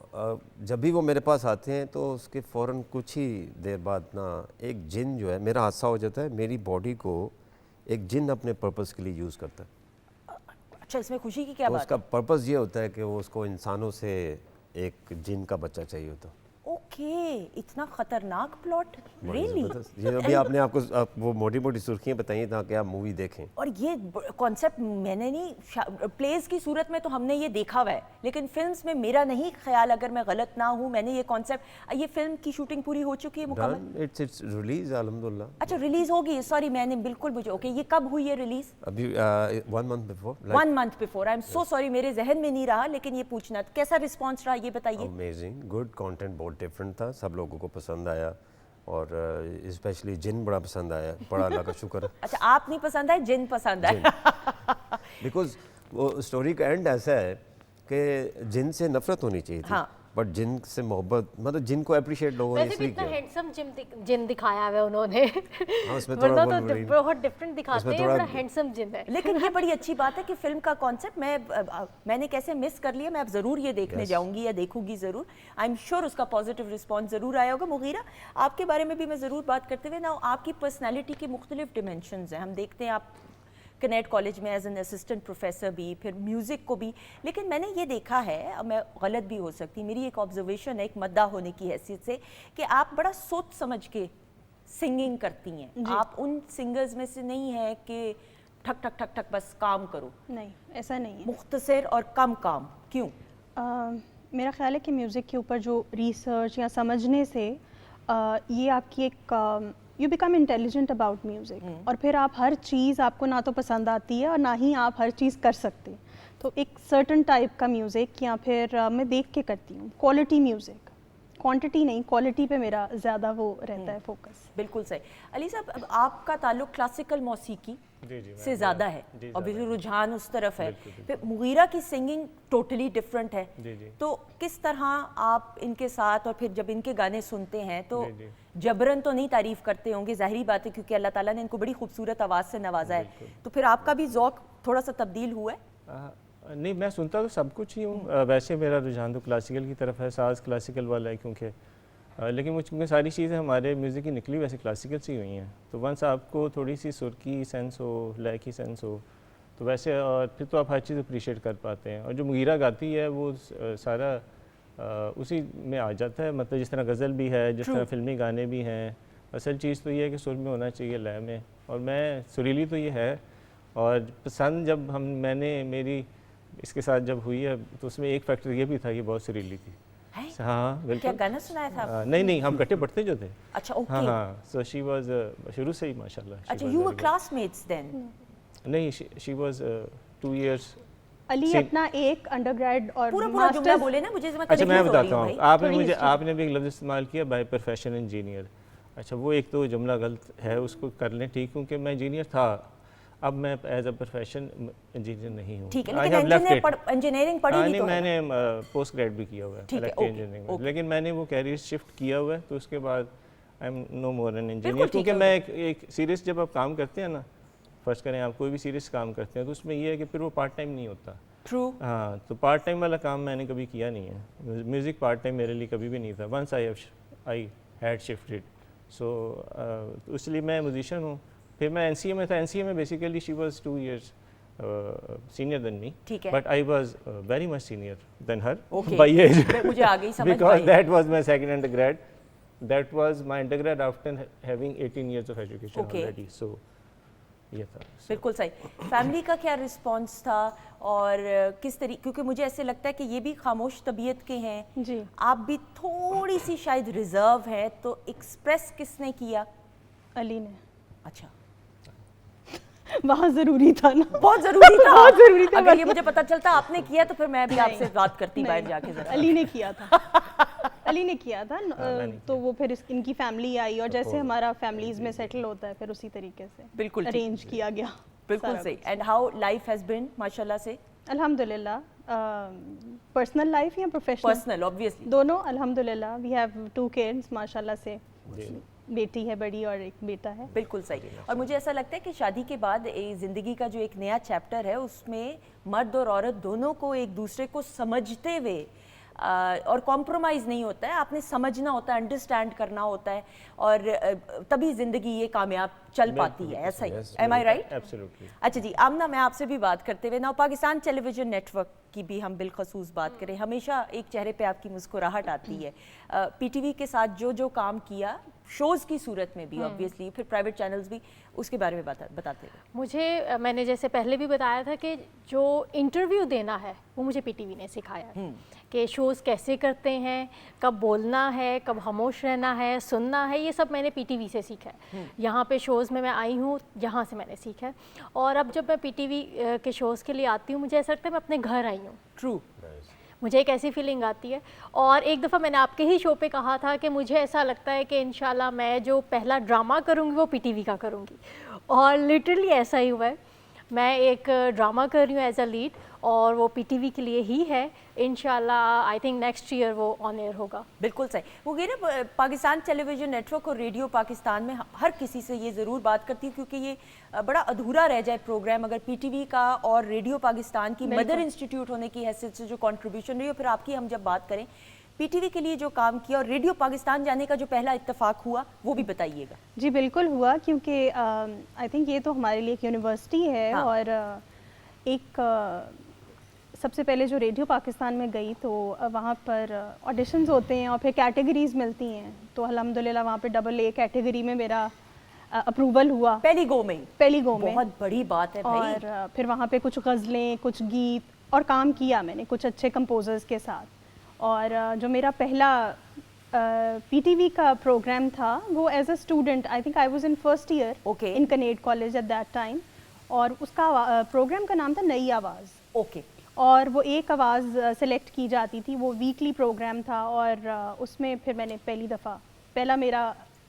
جب بھی وہ میرے پاس آتے ہیں تو اس کے فوراً کچھ ہی دیر بعد نا ایک جن جو ہے, میرا حادثہ ہو جاتا ہے, میری باڈی کو ایک جن اپنے پرپس کے لیے یوز کرتا ہے. اچھا, اس میں خوشی کی کیا تو بات اس کا پرپس یہ ہوتا ہے کہ وہ اس کو انسانوں سے ایک جن کا بچہ چاہیے ہوتا. اوکے, اتنا خطرناک پلاٹ, ریئلی؟ یہ ابھی آپ نے آپ کو وہ موٹی موٹی سرخیاں بتائیں تاکہ آپ مووی دیکھیں. اور یہ کانسیپٹ میں نے نہیں, پلیز کی صورت میں تو ہم نے یہ دیکھا ہوا ہے, لیکن فلمز میں میرا نہیں خیال, اگر میں غلط نہ ہوں, میں نے یہ کانسیپٹ, یہ فلم کی شوٹنگ پوری ہو چکی ہے مکمل؟ اٹس ریلیز الحمدللہ. اچھا, ریلیز ہوگی, سوری میں نے بالکل مجھے. اوکے, یہ کب ہوئی ہے ریلیز؟ ابھی 1 month before. 1 month before. I am so sorry, میرے ذہن میں نہیں رہا, لیکن یہ پوچھنا, کیسا رسپانس رہا یہ بتائیے. امیزنگ, گڈ کانٹینٹ, بہت ڈفرینٹ تھا, سب لوگوں کو پسند آیا, اور اسپیشلی جن بڑا پسند آیا, بڑا اللہ کا شکر ہے. اچھا, آپ نہیں پسند آئے, جن پسند آئے. بیکاز وہ اسٹوری کا اینڈ ایسا ہے کہ جن سے نفرت ہونی چاہیے تھی, بٹ جن سے محبت, مطلب جن کو اپریشیٹ لوگوں نے اس لیے کیا. ہینڈسم جن دکھایا ہوا انہوں نے, اس میں ورنہ تو بہت ڈفرینٹ دکھاتے ہیں, بڑا ہینڈسم جن ہے. لیکن یہ بڑی اچھی بات ہے کہ فلم کا کانسیپٹ میں نے کیسے مس کر لیا, میں اب ضرور یہ دیکھنے جاؤں گی یا دیکھوں گی ضرور. آئی ایم شیور اس کا پازیٹیو رسپانس ضرور آیا ہوگا. مغیرہ, آپ کے بارے میں بھی میں ضرور بات کرتے ہوئے نا, آپ کی پرسنالٹی کے مختلف ڈیمینشنز ہیں. ہم دیکھتے ہیں آپ کنیٹ کالج میں ایز این اسسٹنٹ پروفیسر بھی, پھر میوزک کو بھی, لیکن میں نے یہ دیکھا ہے, میں غلط بھی ہو سکتی, میری ایک آبزرویشن ہے ایک مداح ہونے کی حیثیت سے, کہ آپ بڑا سوچ سمجھ کے سنگنگ کرتی ہیں. آپ ان سنگرز میں سے نہیں ہیں کہ ٹھک ٹھک ٹھک ٹھک بس کام کرو. نہیں, ایسا نہیں ہے. مختصر اور کم کام, کیوں؟ میرا خیال ہے کہ میوزک کے اوپر جو ریسرچ یا سمجھنے سے یہ آپ کی ایک you become intelligent about music, اور پھر آپ ہر چیز آپ کو نہ تو پسند آتی ہے اور نہ ہی آپ ہر چیز کر سکتے. تو ایک سرٹن ٹائپ کا میوزک یا پھر میں دیکھ کے کرتی ہوں, کوالٹی میوزک, کوانٹٹی نہیں, کوالٹی پہ میرا زیادہ وہ رہتا ہے فوکس. بالکل صحیح. علی صاحب, اب آپ کا تعلق کلاسیکل موسیقی سے زیادہ ہے اور رجحان اس طرف ہے. پھر مغیرہ کی سنگنگ ٹوٹلی ڈفرینٹ ہے, تو کس طرح آپ ان کے ساتھ, اور پھر جب ان کے گانے سنتے ہیں تو جبرن تو نہیں تعریف کرتے ہوں گے, ظاہری بات ہے کیونکہ اللہ تعالیٰ نے ان کو بڑی خوبصورت آواز سے نوازا ہے, تو پھر آپ کا بھی ذوق تھوڑا سا تبدیل ہوا ہے؟ نہیں, میں سنتا تو سب کچھ ہی ہوں, ویسے میرا رجحان تو کلاسیکل کی طرف ہے, ساز کلاسیکل والا ہے کیونکہ, لیکن مجھ میں ساری چیزیں ہمارے میوزک کی نکلی ویسے کلاسیکل سے ہی ہوئی ہیں, تو ونس آپ کو تھوڑی سی سر کی سینس ہو, لے کی سینس ہو, تو ویسے اور پھر تو آپ ہر چیز اپریشیٹ کر پاتے ہیں. اور جو مغیرہ گاتی ہے وہ سارا اسی میں آ جاتا ہے, مطلب جس طرح غزل بھی ہے, جس طرح فلمی گانے بھی ہیں, اصل چیز تو یہ ہے کہ سر میں ہونا چاہیے, لے میں, اور میں سریلی تو یہ ہے. اور پسند جب میں نے میری اس کے ساتھ جب ہوئی ہے تو اس میں ایک فیکٹر یہ بھی تھا کہ بہت سریلی تھی. ہاں بالکل. کیا گانا سنایا تھا؟ نہیں, ہم کٹے پڑھتے جو تھے. اچھا, اوکے. ہاں, سو شی واز شروع سے ہی ماشاءاللہ. اچھا, یو ور کلاس میٹس دین؟ نہیں, شی واز 2 ایئرس. علی اپنا ایک انڈر گریڈ اور پورا جملہ بولے نا مجھے. اچھا, میں بتاتا ہوں, آپ نے بھی ایک لفظ استعمال کیا, بائی پروفیشن انجینئر. اچھا, وہ ایک تو جملہ غلط ہے, اس کو کر لیں ٹھیک, کیونکہ میں انجینئر تھا, اب میں ایز اے پروفیشن انجینئر نہیں ہوں. ٹھیک ہے, لیکن انجینئرنگ پڑھی ہوئی تو میں نے پوسٹ گریڈ بھی کیا ہوا ہے الیکٹریکل انجینئرنگ میں, لیکن میں نے وہ کیریئر شفٹ کیا ہوا ہے, تو اس کے بعد I am no more an engineer. کیونکہ میں ایک سیریس جب آپ کام کرتے ہیں نا, فرض کریں آپ کوئی بھی سیریس کام کرتے ہیں, تو اس میں یہ ہے کہ پھر وہ پارٹ ٹائم نہیں ہوتا. ٹرو. ہاں, تو پارٹ ٹائم والا کام میں نے کبھی کیا نہیں ہے. میوزک پارٹ ٹائم میرے لیے کبھی بھی نہیں تھا. ونس آئی ہیڈ شفٹڈ, سو اس لیے میں میوزیشین ہوں. پھر میں این سی اے میں تھا. این سی اے میں basically she was 2 years senior than me, but I was very much senior than her by age. مجھے آ گئی سمجھ, because that was my second undergrad. That was my undergrad after having 18 years of education already. So یہ تھا. بالکل صحیح. Family کا کیا رسپانس تھا, اور کس طریقے, کیونکہ مجھے ایسے لگتا ہے کہ یہ بھی خاموش طبیعت کے ہیں, جی آپ بھی تھوڑی سی شاید ریزرو ہے, تو ایکسپریس کس نے کیا؟ علی نے. اچھا, وہاں ضروری تھا نا, بہت ضروری تھا, بہت ضروری تھا. اگر یہ مجھے پتا چلتا آپ نے کیا تو پھر میں بھی آپ سے بات کرتی باہر جا کے. علی نے کیا تھا, علی نے کیا تھا, تو وہ پھر ان کی فیملی آئی, اور جیسے ہمارا فیملیز میں سیٹل ہوتا ہے, پھر اسی طریقے سے بالکل ارینج کیا گیا. بالکل صحیح. And how life has been ماشاءاللہ سے؟ الحمدللہ. پرسنل لائف یا پروفیشنل؟ Personal obviously. دونوں الحمدللہ. وی ہیو 2 kids ماشاءاللہ سے, بیٹی ہے بڑی اور ایک بیٹا ہے. بالکل صحیح. اور مجھے ایسا لگتا ہے کہ شادی کے بعد زندگی کا جو ایک نیا چیپٹر ہے, اس میں مرد اور عورت دونوں کو ایک دوسرے کو سمجھتے ہوئے, اور کمپرومائز نہیں ہوتا ہے, آپ نے سمجھنا ہوتا ہے, انڈرسٹینڈ کرنا ہوتا ہے, اور تبھی زندگی یہ کامیاب چل پاتی ہے. ایسا ہی, ایم آئی رائٹ؟ ایبسلیوٹلی. اچھا جی, آمنہ, میں آپ سے بھی بات کرتے ہوئے now Pakistan television net work کی بھی ہم بالخصوص بات کریں. ہمیشہ ایک چہرے پہ آپ کی مسکراہٹ آتی ہے. پی ٹی وی کے ساتھ جو کام کیا, شوز کی صورت میں بھی obviously, پھر پرائیویٹ چینلز بھی, اس کے بارے میں بتاتے ہیں. مجھے, میں نے جیسے پہلے بھی بتایا تھا کہ جو انٹرویو دینا ہے وہ مجھے پی ٹی وی نے سکھایا ہے, کہ شوز کیسے کرتے ہیں, کب بولنا ہے, کب خاموش رہنا ہے, سننا ہے, یہ سب میں نے پی ٹی وی سے سیکھا ہے. یہاں پہ شوز میں آئی ہوں, یہاں سے میں نے سیکھا ہے. اور اب جب میں پی ٹی وی کے شوز کے لیے آتی ہوں, مجھے ایسا لگتا ہے میں اپنے گھر آئی ہوں. ٹرو. مجھے ایک ایسی فیلنگ آتی ہے. اور ایک دفعہ میں نے آپ کے ہی شو پہ کہا تھا کہ مجھے ایسا لگتا ہے کہ انشاءاللہ میں جو پہلا ڈرامہ کروں گی وہ پی ٹی وی کا کروں گی, اور لٹرلی ایسا ہی ہوا ہے. میں ایک ڈرامہ کر رہی ہوں ایز اے لیڈ, اور وہ پی ٹی وی کے لیے ہی ہے. انشاءاللہ آئی تھنک نیکسٹ ایئر وہ آن ایئر ہوگا. بالکل صحیح. وہ کہہ Pakistan television net work اور ریڈیو پاکستان میں ہر کسی سے یہ ضرور بات کرتی ہوں, کیونکہ یہ بڑا ادھورا رہ جائے پروگرام اگر پی ٹی وی کا اور ریڈیو پاکستان کی مدر انسٹیٹیوٹ ہونے کی حیثیت سے جو کنٹریبیوشن رہی ہے. پھر آپ کی ہم جب بات کریں پی ٹی وی کے لیے جو کام کیا, اور ریڈیو پاکستان جانے کا جو پہلا اتفاق ہوا, وہ بھی بتائیے گا. جی بالکل ہوا, کیونکہ آئی تھنک یہ تو ہمارے لیے ایک یونیورسٹی ہے. اور ایک سب سے پہلے جو ریڈیو پاکستان میں گئی تو وہاں پر آڈیشنز ہوتے ہیں اور پھر کیٹیگریز ملتی ہیں. تو الحمدللہ وہاں پہ AA کیٹیگری میں میرا اپروول ہوا پہلی گو میں. بہت بڑی بات ہے بھائی. اور پھر وہاں پہ کچھ غزلیں, کچھ گیت, اور کام کیا میں نے کچھ اچھے کمپوزرز کے ساتھ. اور جو میرا پہلا پی ٹی وی کا پروگرام تھا وہ as a student, I think I was in first year in Kinnaird college at that time. اور اس کا پروگرام کا نام تھا نئی آواز. اوکے. اور وہ ایک آواز سلیکٹ کی جاتی تھی, وہ ویکلی پروگرام تھا. اور اس میں پھر میں نے پہلا میرا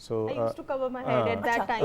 So, I used to cover my head at that time.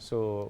so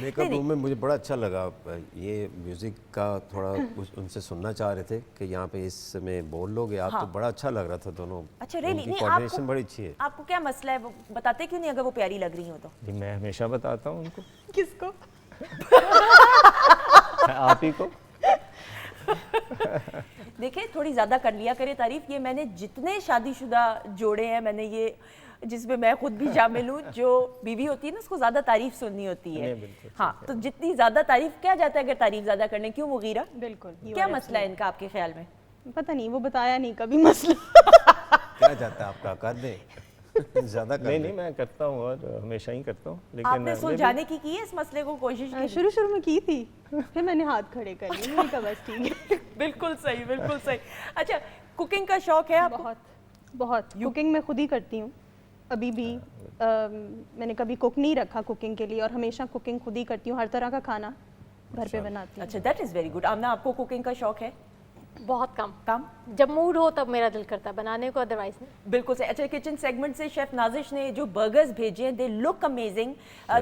make up room میں مجھے بڑا اچھا لگا یہ میوزک کا تھوڑا ان سے سننا چاہ رہے تھے کہ یہاں پہ اس میں بول لو گے آپ, تو بڑا اچھا لگ رہا تھا دونوں. اچھا ریلی نہیں, کوآرڈینیشن بڑی اچھی ہے. آپ کو کیا مسئلہ ہے, وہ بتاتے کیوں نہیں اگر وہ پیاری لگ رہی ہوں تو؟ جی میں ہمیشہ بتاتا ہوں ان کو. کس کو؟ آپ ہی کو. دیکھیں تھوڑی زیادہ کر لیا کرے تعریف. یہ میں نے جتنے شادی شدہ جوڑے ہیں, میں نے یہ جس میں میں خود بھی شامل ہوں, جو بیوی ہوتی ہے نا اس کو زیادہ تعریف سننی ہوتی ہے. ہاں تو جتنی زیادہ تعریف کیا جاتا ہے اگر تعریف زیادہ کرنے, کیوں مغیرہ؟ بالکل. کیا مسئلہ ہے ان کا آپ کے خیال میں؟ پتہ نہیں, وہ بتایا نہیں کبھی مسئلہ. کیا چاہتا ہے آپ کا, کر دیں زیادہ کر نہیں میں کرتا ہوں اور ہمیشہ ہی کرتا ہوں. آپ لیکن نے سلجھانے کی ہے اس مسئلے کو کوشش کی؟ شروع میں کی تھی, پھر میں نے ہاتھ کھڑے کر لیے, میں نے کہا بس ٹھیک ہے. بالکل صحیح, بالکل صحیح. اچھا کوکنگ کا شوق ہے آپ کو؟ بہت. کوکنگ میں خود ہی کرتی ہوں ابھی بھی. میں نے کبھی کوک نہیں رکھا کوکنگ کے لیے, اور ہمیشہ کوکنگ خود ہی کرتی ہوں, ہر طرح کا کھانا گھر پہ بناتی ہوں. اچھا that is very good. Amna آپ کو کوکنگ کا شوق ہے؟ بہت کم. کم؟ جب موڈ ہو تب میرا دل کرتا ہے بنانے کو, ادروائز نہیں. بالکل صحیح. اچھا کچن سیگمنٹ سے شیف نازش نے جو برگرز بھیجے ہیں, دے لک امیزنگ.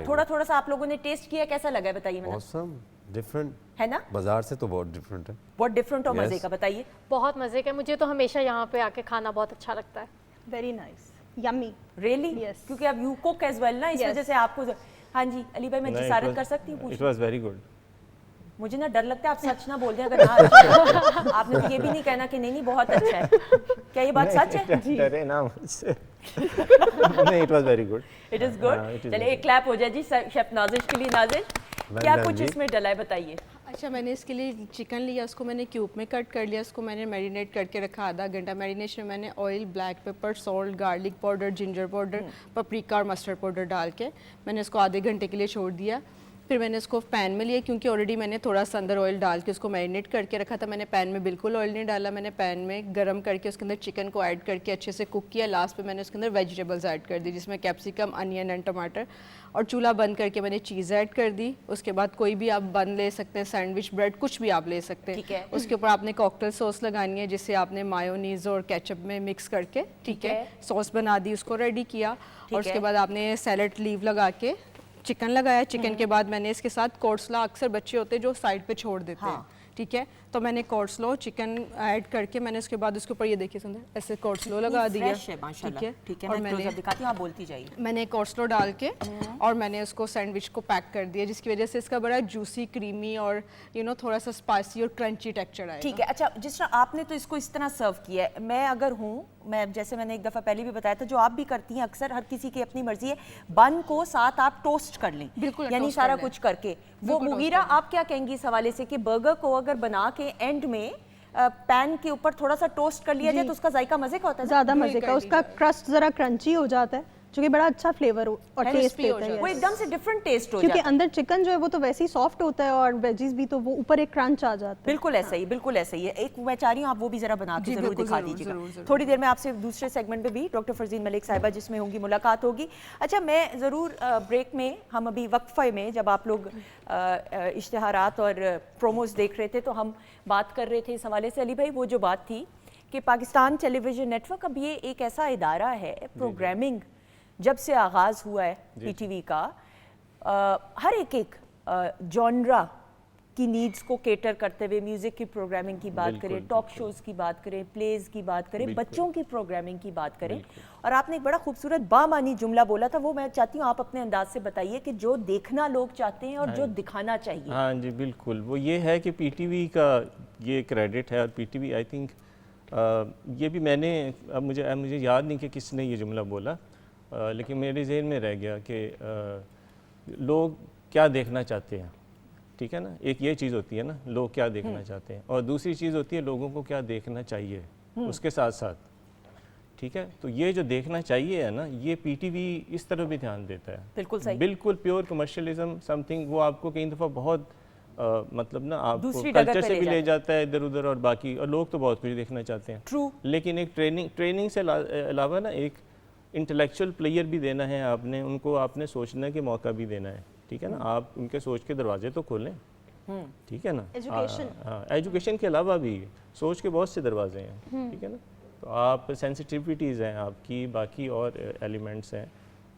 تھوڑا سا آپ لوگوں نے ٹیسٹ کیا, کیسا لگا ہے بتائیے؟ میں awesome, different ہے نا, بازار سے تو بہت ڈفرینٹ ہے. بہت ڈفرینٹ اور مزے کا. بتائیے. بہت مزے کا. مجھے تو ہمیشہ یہاں پہ آ کے کھانا بہت اچھا لگتا ہے. Very nice, yummy. Really? Yes. کیونکہ اب یو کوک ایز ویل نا, اس وجہ سے آپ کو. ہاں جی علی بھائی, میں جسارت کر سکتی ہوں؟ It was very good. مجھے نا ڈر لگتا ہے آپ سچ نہ بول دیں. اگر نہ آپ نے تو یہ بھی نہیں کہنا کہ نہیں بہت اچھا ہے. کیا یہ بات سچ ہے؟ ڈرے نا مجھ سے. نہیں it was very good. It is good. چلے ایک کلیپ ہو جائے جی شیف نازش کے لیے. نازش کیا کچھ اس میں ڈلا ہے بتائیے. اچھا میں نے اس کے لیے چکن لیا, اس کو میں نے کیوب میں کٹ کر لیا, اس کو میں نے میرینیٹ کر کے رکھا آدھا گھنٹہ. میرینیشن میں نے oil, black pepper, salt, garlic powder, ginger powder, paprika اور مسٹرڈ پاؤڈر ڈال کے میں نے اس کو آدھے گھنٹے کے لیے چھوڑ دیا. پھر میں نے اس کو پین میں لیا, کیونکہ آلریڈی میں نے تھوڑا سا اندر آئل ڈال کے اس کو میرینیٹ کر کے رکھا تھا. میں نے پین میں بالکل آئل نہیں ڈالا, میں نے پین میں گرم کر کے اس کے اندر چکن کو ایڈ کر کے اچھے سے کوک کیا. لاسٹ پہ میں نے اس کے اندر ویجیٹیبلز ایڈ کر دی, جس میں کیپسیکم, انین اینڈ ٹماٹر, اور چولہا بند کر کے میں نے چیز ایڈ کر دی. اس کے بعد کوئی بھی آپ بن لے سکتے ہیں, سینڈوچ, بریڈ, کچھ بھی آپ لے سکتے ہیں. اس کے اوپر آپ نے کاکٹیل سوس لگانی ہے, جسے آپ نے مایونیز اور کیچپ میں مکس کر کے ٹھیک ہے سوس بنا دی, اس کو ریڈی کیا. اور اس کے بعد آپ نے سیلڈ لیو لگا کے چکن لگایا. چکن کے بعد میں نے اس کے ساتھ کورسلا, اکثر بچے ہوتے ہیں جو سائڈ پہ چھوڑ دیتے ہیں, ٹھیک ہے, تو میں نے کورسلو چکن ایڈ کر کے میں نے اس کے بعد اس کے اوپر یہ دیکھیے سندر ایسے کورسلو لگا دیا. ٹھیک ہے, اور میں دکھاتی ہوں, آپ بولتی جائیے. میں نے کورسلو ڈال کے اور میں نے اس کو سینڈوچ کو پیک کر دیا, جس کی وجہ سے اس کا بڑا جوسی, کریمی اور تھوڑا سا اسپائسی اور کرنچی ٹیکسچر آئے. ٹھیک ہے. اچھا جس طرح آپ نے تو اس کو اس طرح سرو کیا ہے, میں اگر ہوں, میں جیسے میں نے ایک دفعہ پہلے بھی بتایا تھا, جو آپ بھی کرتی ہیں اکثر, ہر کسی کی اپنی مرضی ہے, بن کو ساتھ آپ ٹوسٹ کر لیں, یعنی سارا کچھ کر کے. وہ مغیرہ آپ کیا کہیں گی اس حوالے سے کہ برگر کو اگر بنا کے اینڈ میں پین کے اوپر تھوڑا سا ٹوسٹ کر لیا جائے تو اس کا ذائقہ مزے کا ہوتا ہے؟ زیادہ مزے کا, اس کا کرسٹ ذرا کرنچی ہو جاتا ہے, جو کہ بڑا اچھا فلیور اور ٹیسٹ دیتا ہے. وہ ایک دم سے ڈیفرنٹ ٹیسٹ ہو جاتا ہے, کیونکہ اندر چکن جو ہے وہ تو ویسے ہی سافٹ ہوتا ہے, اور ویجیز بھی, تو وہ اوپر ایک کرنچ آ جاتا ہے. بالکل ایسا ہی, بالکل ایسا ہی ہے. ایک میں چاہ رہی ہوں آپ وہ بھی ذرا بنا کے ضرور دکھا دیجیے گا. تھوڑی دیر میں آپ سے دوسرے سیگمنٹ میں بھی ڈاکٹر فرزین ملک صاحبہ جس میں ہوں گی ملاقات ہوگی. اچھا میں ضرور بریک میں, ہم ابھی وقفے میں جب آپ لوگ اشتہارات اور پروموز دیکھ رہے تھے تو ہم بات کر رہے تھے اس حوالے سے. علی بھائی وہ جو بات تھی کہ Pakistan television net work اب یہ ایک ایسا ادارہ ہے, پروگرامنگ جب سے آغاز ہوا ہے پی ٹی وی کا, ہر ایک جانرا کی نیڈز کو کیٹر کرتے ہوئے میوزک کی پروگرامنگ کی بات کریں, ٹاک شوز کی بات کریں, پلیز کی بات کریں, بچوں کی پروگرامنگ کی بات کریں. اور آپ نے ایک بڑا خوبصورت بامعنی جملہ بولا تھا, وہ میں چاہتی ہوں آپ اپنے انداز سے بتائیے کہ جو دیکھنا لوگ چاہتے ہیں اور جو دکھانا چاہیے. ہاں جی بالکل, وہ یہ ہے کہ پی ٹی وی کا یہ کریڈٹ ہے, اور P T V I think یہ بھی میں نے, اب مجھے یاد نہیں کہ کس نے یہ جملہ بولا, لیکن میرے ذہن میں رہ گیا کہ لوگ کیا دیکھنا چاہتے ہیں, ٹھیک ہے نا. ایک یہ چیز ہوتی ہے نا, لوگ کیا دیکھنا چاہتے ہیں, اور دوسری چیز ہوتی ہے لوگوں کو کیا دیکھنا چاہیے اس کے ساتھ ساتھ, ٹھیک ہے. تو یہ جو دیکھنا چاہیے ہے نا, یہ پی ٹی وی اس طرح بھی دھیان دیتا ہے. بالکل صحیح, بالکل پیور کمرشلزم سم تھنگ, وہ آپ کو کئی دفعہ بہت مطلب نا آپ کو کلچر سے بھی لے جاتا ہے ادھر ادھر, اور باقی, اور لوگ تو بہت کچھ دیکھنا چاہتے ہیں. ٹرو. لیکن ایک ٹریننگ سے علاوہ نا ایک انٹلیکچوئل پلیئر بھی دینا ہے آپ نے, ان کو آپ نے سوچنے کے موقع بھی دینا ہے, ٹھیک ہے نا. آپ ان کے سوچ کے دروازے تو کھولیں, ٹھیک ہے نا. ایجوکیشن کے علاوہ بھی سوچ کے بہت سے دروازے ہیں, ٹھیک ہے نا. تو آپ سینسٹیوٹیز ہیں آپ کی, باقی اور ایلیمنٹس ہیں,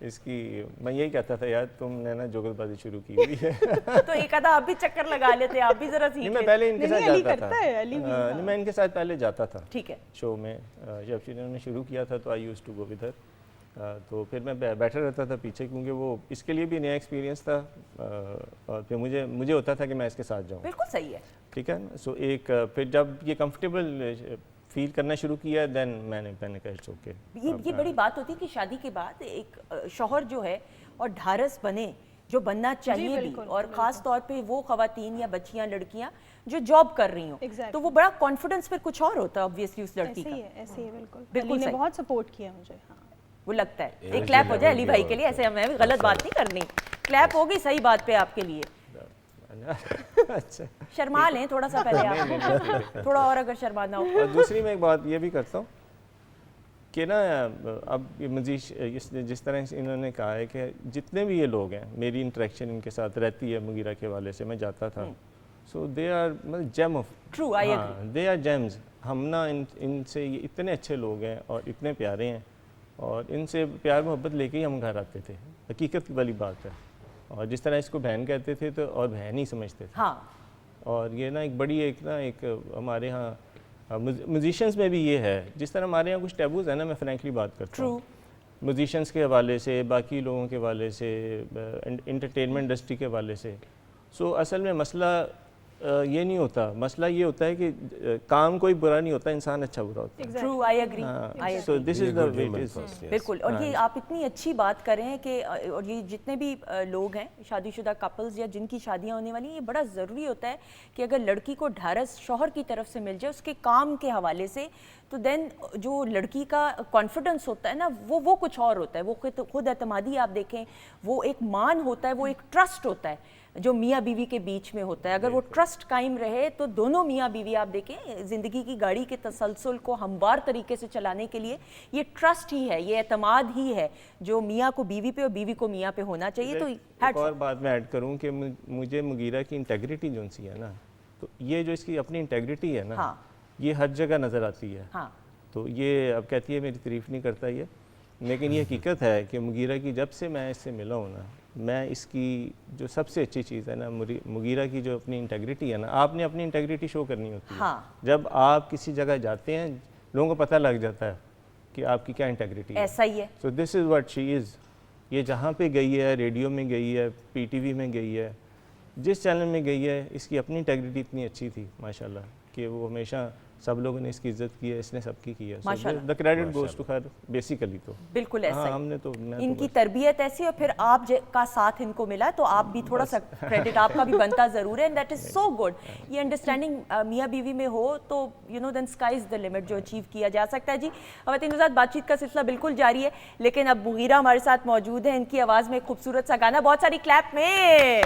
اس کی میں یہی کہتا تھا یار تم نے نا جوگل بازی شروع کی ہوئی ہے. تو ایک آدھا آپ بھی چکر لگا لیتے, آپ بھی ذرا سیکھ نہیں میں لیتے. پہلے ان کے ساتھ علی جاتا کرتا ہے, علی بھی. تھا. نہیں میں ان کے ساتھ پہلے جاتا تھا ٹھیک ہے. شو میں. جب انہوں نے شروع کیا تھا تو I use to go with her. تو پھر میں بیٹھا رہتا تھا پیچھے, کیونکہ وہ اس کے لیے بھی نیا ایکسپیرینس تھا, اور پھر مجھے ہوتا تھا کہ میں اس کے ساتھ جاؤں. بالکل صحیح ہے. ٹھیک ہے نا. سو ایک پھر جب یہ کمفرٹیبل فیل کرنا شروع کیا دین میں نے کہا اٹس اوکے. یہ بڑی بات ہوتی ہے کہ شادی کے بعد ایک شوہر جو ہے اور ڈھارس بنے, جو بننا چاہیے بھی, اور خاص طور پہ وہ خواتین یا بچیاں لڑکیاں جو جاب کر رہی ہوں, تو وہ بڑا کانفیڈنس پھر کچھ اور ہوتا ہے obviously اس لڑکی کا. ایسے ہی بالکل. علی نے بہت سپورٹ کیا مجھے. وہ لگتا ہے. ایک کلیپ ہو جائے علی بھائی کے لیے, ایسے ہمیں غلط بات نہیں کرنی, کلیپ ہوگی صحیح بات پہ آپ کے لیے. اچھا شرما لیں تھوڑا سا پہلے آپ, تھوڑا اور اگر شرمانا ہو. اور دوسری میں ایک بات یہ بھی کرتا ہوں کہ نا اب جس طرح انہوں نے کہا ہے کہ جتنے بھی یہ لوگ ہیں, میری انٹریکشن ان کے ساتھ رہتی ہے مغیرہ کے حوالے سے, میں جاتا تھا, so they are gem of true, I agree, they are gems. ہم نا ان سے یہ اتنے اچھے لوگ ہیں اور اتنے پیارے ہیں, اور ان سے پیار محبت لے کے ہی ہم گھر آتے تھے. حقیقت والی بات ہے. اور جس طرح اس کو بہن کہتے تھے تو اور بہن ہی سمجھتے تھے. ہاں. اور یہ نا ایک بڑی ایک ہمارے ہاں میوزیشنز میں بھی یہ ہے, جس طرح ہمارے یہاں کچھ ٹیبوز ہیں نا, میں فرینکلی بات کرتا ہوں میوزیشنز کے حوالے سے, باقی لوگوں کے حوالے سے, انٹرٹینمنٹ انڈسٹری کے حوالے سے. سو اصل میں مسئلہ یہ نہیں ہوتا, مسئلہ یہ ہوتا ہے کہ کام کوئی برا نہیں ہوتا, انسان اچھا برا ہوتا ہے. True, I agri. So this is the way it is. بالکل. اور یہ آپ اتنی اچھی بات کر رہے ہیں کہ, اور یہ جتنے بھی لوگ ہیں شادی شدہ کپلز یا جن کی شادیاں ہونے والی ہیں, یہ بڑا ضروری ہوتا ہے کہ اگر لڑکی کو ڈھارس شوہر کی طرف سے مل جائے اس کے کام کے حوالے سے, تو دین جو لڑکی کا کانفیڈنس ہوتا ہے نا, وہ کچھ اور ہوتا ہے. وہ خود اعتمادی آپ دیکھیں, وہ ایک مان ہوتا ہے, وہ ایک ٹرسٹ ہوتا ہے جو میاں بیوی کے بیچ میں ہوتا ہے. اگر وہ ٹرسٹ قائم رہے تو دونوں میاں بیوی, آپ دیکھیں زندگی کی گاڑی کے تسلسل کو ہموار طریقے سے چلانے کے لیے یہ ٹرسٹ ہی ہے, یہ اعتماد ہی ہے جو میاں کو بیوی پہ اور بیوی کو میاں پہ ہونا چاہیے. تو ایک اور بات میں ایڈ کروں کہ مجھے مغیرہ کی انٹیگریٹی جو سی ہے نا, تو یہ جو اس کی اپنی انٹیگریٹی ہے نا, یہ ہر جگہ نظر آتی ہے. تو یہ اب کہتی ہے میری تعریف نہیں کرتا یہ, لیکن یہ حقیقت ہے کہ مغیرہ کی جب سے میں اس سے ملا ہوں نا, میں اس کی جو سب سے اچھی چیز ہے نا, مغیرہ کی جو اپنی انٹیگریٹی ہے نا, آپ نے اپنی انٹیگریٹی شو کرنی ہوتی ہے. جب آپ کسی جگہ جاتے ہیں لوگوں کو پتہ لگ جاتا ہے کہ آپ کی کیا انٹیگریٹی ہے. ایسا ہی ہے. سو دس از واٹ شی از. یہ جہاں پہ گئی ہے, ریڈیو میں گئی ہے, پی ٹی وی میں گئی ہے, جس چینل میں گئی ہے, اس کی اپنی انٹیگریٹی اتنی اچھی تھی ماشاءاللہ کہ وہ ہمیشہ سب لوگوں نے اس کی عزت کی ہے, اس نے سب کی ہے. the credit goes to her basically. تو بالکل ایسا ہم نے تو ان کی تربیت ایسی, اور پھر آپ کا ساتھ ان کو ملا تو آپ بھی تھوڑا سا کریڈٹ آپ کا بھی بنتا ضرور ہے. And that is so good. یہ انڈرسٹینڈنگ میاں بیوی میں ہو تو دین اسکائی از دا لمٹ جو اچیو کیا جا سکتا ہے. جی خواتین کے ساتھ بات چیت کا سلسلہ بالکل جاری ہے, لیکن اب مغیرہ ہمارے ساتھ موجود ہے. ان کی آواز میں ایک خوبصورت سا گانا, بہت ساری کلیپ میں.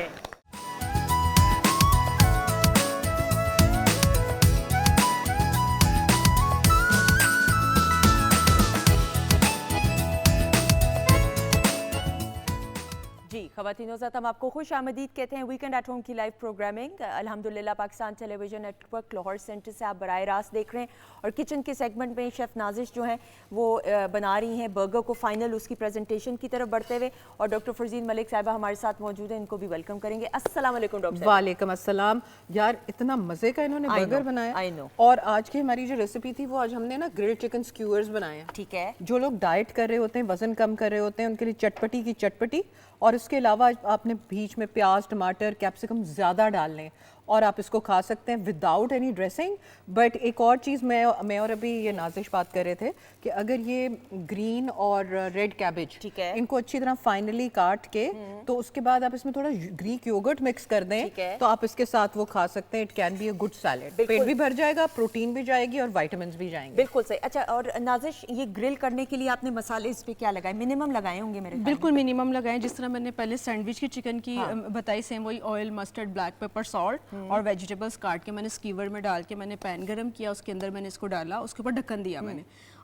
خواتین و حضرات, ہم آپ کو خوش آمدید کہتے ہیں ویکنڈ ایٹ ہوم کی لائیو پروگرامنگ. الحمدللہ Pakistan television network Lahore centre سے آپ براہ راست دیکھ رہے ہیں, اور کچن کے سیگمنٹ میں شیف نازش جو ہیں وہ بنا رہی ہیں برگر کو فائنل اس کی پریزنٹیشن کی طرف بڑھتے ہوئے, اور ڈاکٹر فرزین ملک صاحبہ ہمارے ساتھ موجود ہیں, ان کو بھی ویلکم کریں گے. السلام علیکم ڈاکٹر صاحب. وعلیکم السلام. یار اتنا مزے کا انہوں نے برگر بنایا, اور آج کی ہماری جو ریسیپی تھی وہ آج ہم نے نا گرلڈ چکن سکیورز بنائے ہیں. ٹھیک ہے. جو لوگ ڈائٹ کر رہے ہوتے ہیں, وزن کم کر رہے ہوتے ہیں, ان کے لیے چٹپٹی کی چٹپٹی, اور اس کے علاوہ آپ نے بیچ میں پیاز, ٹماٹر, کیپسیکم زیادہ ڈال لیں, اور آپ اس کو کھا سکتے ہیں وداؤٹ اینی ڈریسنگ. بٹ ایک اور چیز میں اور ابھی یہ نازش بات کر رہے تھے کہ اگر یہ گرین اور ریڈ کیبج ان کو اچھی طرح فائنلی کاٹ کے, تو اس کے بعد آپ اس میں تھوڑا گریک یوگرٹ مکس کر دیں, تو آپ اس کے ساتھ وہ کھا سکتے ہیں. It can be a good salad. پیٹ بھی بھر جائے گا, پروٹین بھی جائے گی, اور وائٹامنس بھی جائیں گے. بالکل صحیح. اچھا, اور نازش یہ گرل کرنے کے لیے آپ نے مسالے اس پہ کیا لگائے؟ منیمم لگائے ہوں گے میرے خیال. بالکل منیمم لگائیں. جس طرح میں نے پہلے سینڈوچ کی چکن کی بتائی, سیم وہی oil, mustard, black pepper, salt, اور ویجیٹیبلس کاٹ کے میں نے اسکیور میں ڈال کے میں نے پین گرم کیا, اس کے اندر میں نے اس کو ڈالا, اس کے اوپر ڈھکن دیا میں نے,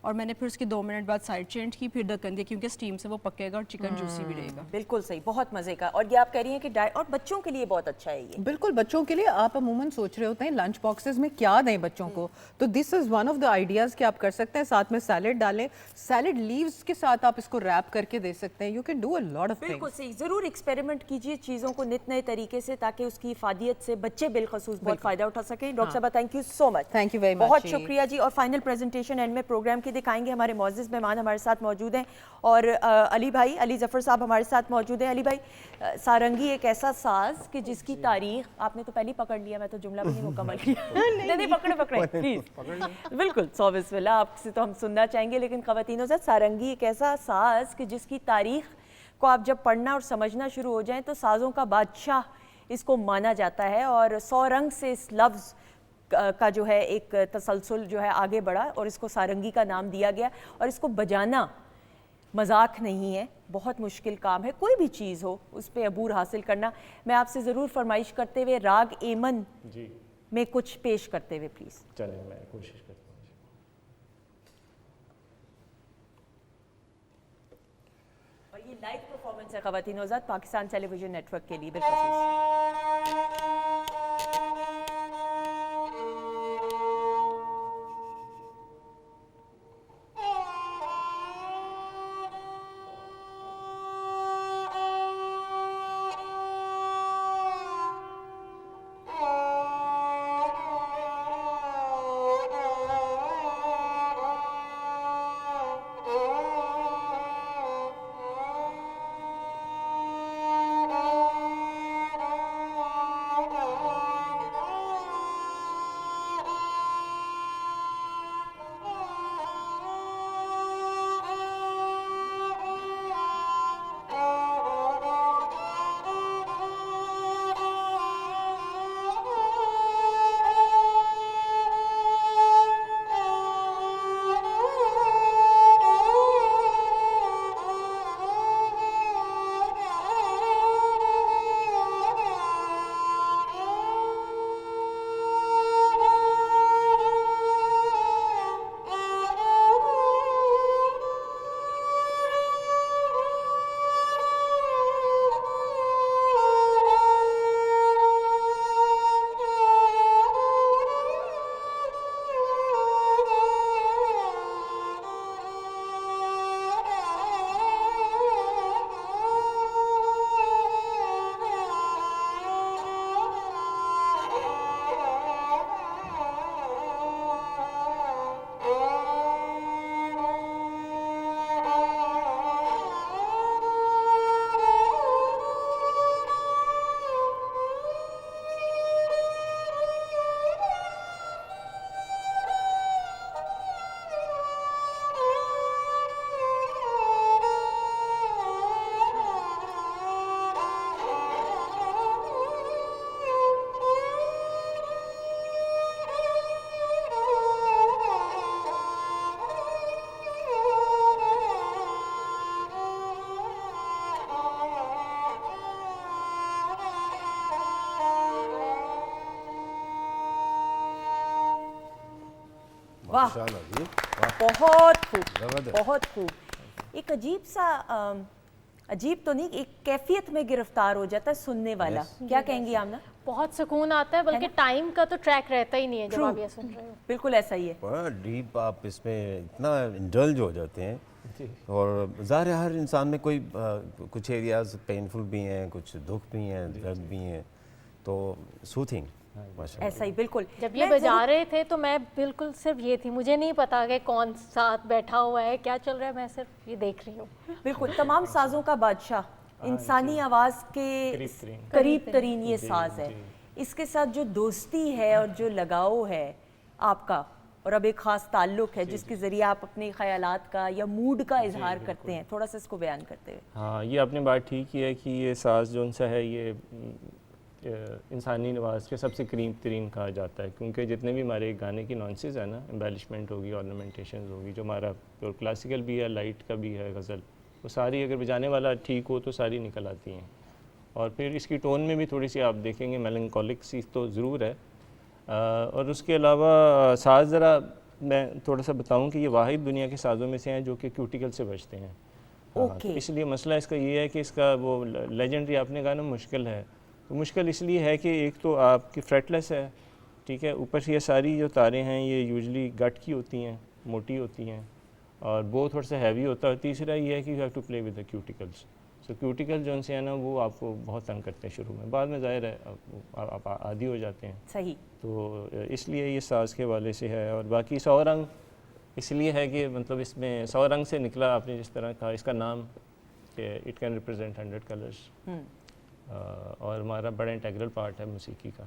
اور میں نے پھر اس کے 2 منٹ بعد سائڈ چینج کی, پھر ڈھکن دیا کیونکہ اسٹیم سے وہ پکے گا اور چکن جوسی بھی رہے گا. بالکل صحیح, بہت مزے کا. اور یہ آپ کہہ رہی ہیں کہ اور بچوں کے لیے بہت اچھا ہے یہ. بالکل, بچوں کے لیے آپ عموماً سوچ رہے ہوتے ہیں لنچ باکسز میں کیا دیں بچوں کو, تو this is one of the ideas کہ آپ کر سکتے ہیں. ساتھ میں سیلڈ ڈالیں, سیلڈ لیوز کے ساتھ آپ اس کو ریپ کر کے دے سکتے ہیں. You can do a lot of بالکل صحیح. ضرور ایکسپیریمنٹ کیجیے چیزوں کو نت نئے طریقے سے, تاکہ اس کی افادیت سے بچے بالخصوص بہت فائدہ اٹھا سکیں. ڈاکٹر صاحبہ thank you so much. Thank you very much. بہت شکریہ جی. اور فائنل پریزنٹیشن اینڈ میں پروگرام کی دکھائیں گے. ہمارے معزز مہمان ہمارے ساتھ موجود ہیں, اور علی بھائی, علی ظفر صاحب ہمارے ساتھ موجود ہیں. علی بھائی, سارنگی ایک ایسا ساز کہ جس کی تاریخ آپ نے تو پہلے پکڑ لیا, میں تو جملہ بھی نہیں مکمل کیا. نہیں پکڑے پلیز. بالکل 100 بسم اللہ, آپ سے تو ہم سننا چاہیں گے, لیکن خواتینوں سے سارنگی ایک ایسا ساز کہ جس کی تاریخ کو آپ جب پڑھنا اور سمجھنا شروع ہو جائیں تو سازوں کا بادشاہ اس کو مانا جاتا ہے. اور 100 رنگ سے اس لفظ کا جو ہے ایک تسلسل جو ہے آگے بڑھا, اور اس کو سارنگی کا نام دیا گیا. اور اس کو بجانا مذاق نہیں ہے, بہت مشکل کام ہے. کوئی بھی چیز ہو اس پہ عبور حاصل کرنا. میں آپ سے ضرور فرمائش کرتے ہوئے راگ ایمن میں کچھ پیش کرتے ہوئے پلیز. چلیں میں کوشش کرتا ہوں. اور یہ لائیو پرفارمنس ہے خواتین آزاد Pakistan television net work کے لیے بالخصوص. واہ بہت خوب بہت خوب. ایک عجیب سا عجیب تو نہیں, ایک کیفیت میں گرفتار ہو جاتا ہے سننے والا. کیا کہیں گی آمنہ؟ بہت سکون آتا ہے, بلکہ ٹائم کا تو ٹریک رہتا ہی نہیں ہے جب آپ یہ سن رہے ہو. بالکل ایسا ہی ہے. بڑا ڈیپ آپ اس میں اتنا انڈلج ہو جاتے ہیں, اور ظاہر ہر انسان میں کوئی کچھ ایریاز پینفل بھی ہیں, کچھ دکھ بھی ہیں, درد بھی ہیں, تو سوتھنگ ایسا ہی. بالکل جب یہ بجا رہے تھے تو میں بالکل صرف یہ تھی, مجھے نہیں پتا کہ کون ساتھ بیٹھا ہوا ہے, کیا چل رہا ہے, میں صرف یہ دیکھ رہی ہوں. بالکل تمام سازوں کا بادشاہ, انسانی آواز کے قریب ترین یہ ساز ہے. اس کے ساتھ جو دوستی ہے اور جو لگاؤ ہے آپ کا, اور اب ایک خاص تعلق ہے جس کے ذریعے آپ اپنے خیالات کا یا موڈ کا اظہار کرتے ہیں, تھوڑا سا اس کو بیان کرتے ہوئے. ہاں, یہ آپ نے بات ٹھیک کی ہے کہ یہ ساز جو ان سا ہے یہ انسانی نواز کے سب سے قریب ترین کہا جاتا ہے, کیونکہ جتنے بھی ہمارے گانے کی نوانسز ہیں نا, امبیلشمنٹ ہوگی, آرنامنٹیشنز ہوگی, جو ہمارا پیور کلاسیکل بھی ہے, لائٹ کا بھی ہے, غزل, وہ ساری اگر بجانے والا ٹھیک ہو تو ساری نکل آتی ہیں. اور پھر اس کی ٹون میں بھی تھوڑی سی آپ دیکھیں گے میلنکولک سی تو ضرور ہے, اور اس کے علاوہ ساز ذرا میں تھوڑا سا بتاؤں کہ یہ واحد دنیا کے سازوں میں سے ہیں جو کہ کیوٹیکل سے بچتے ہیں. تو اس لیے مسئلہ اس کا یہ ہے کہ اس کا وہ لیجنڈری آپ نے کہا نا مشکل ہے, تو مشکل اس لیے ہے کہ ایک تو آپ کی فریٹ لیس ہے, ٹھیک ہے, اوپر سے یہ ساری جو تاریں ہیں یہ یوزلی گٹ کی ہوتی ہیں, موٹی ہوتی ہیں, اور وہ تھوڑا سا ہیوی ہوتا ہے. تیسرا یہ ہے کہ you have to play with the cuticles. So cuticle جو ان سے ہیں نا وہ آپ کو بہت تنگ کرتے ہیں شروع میں, بعد میں ظاہر ہے آپ عادی ہو جاتے ہیں. صحیح. تو اس لیے یہ ساز کے حوالے سے ہے. اور باقی 100 رنگ اس لیے ہے کہ مطلب اس میں 100 رنگ سے نکلا, آپ نے جس طرح کہا اس کا نام کہ اٹ کین ریپرزینٹ 100 کلرس, اور ہمارا بڑا انٹیگرل پارٹ ہے موسیقی کا.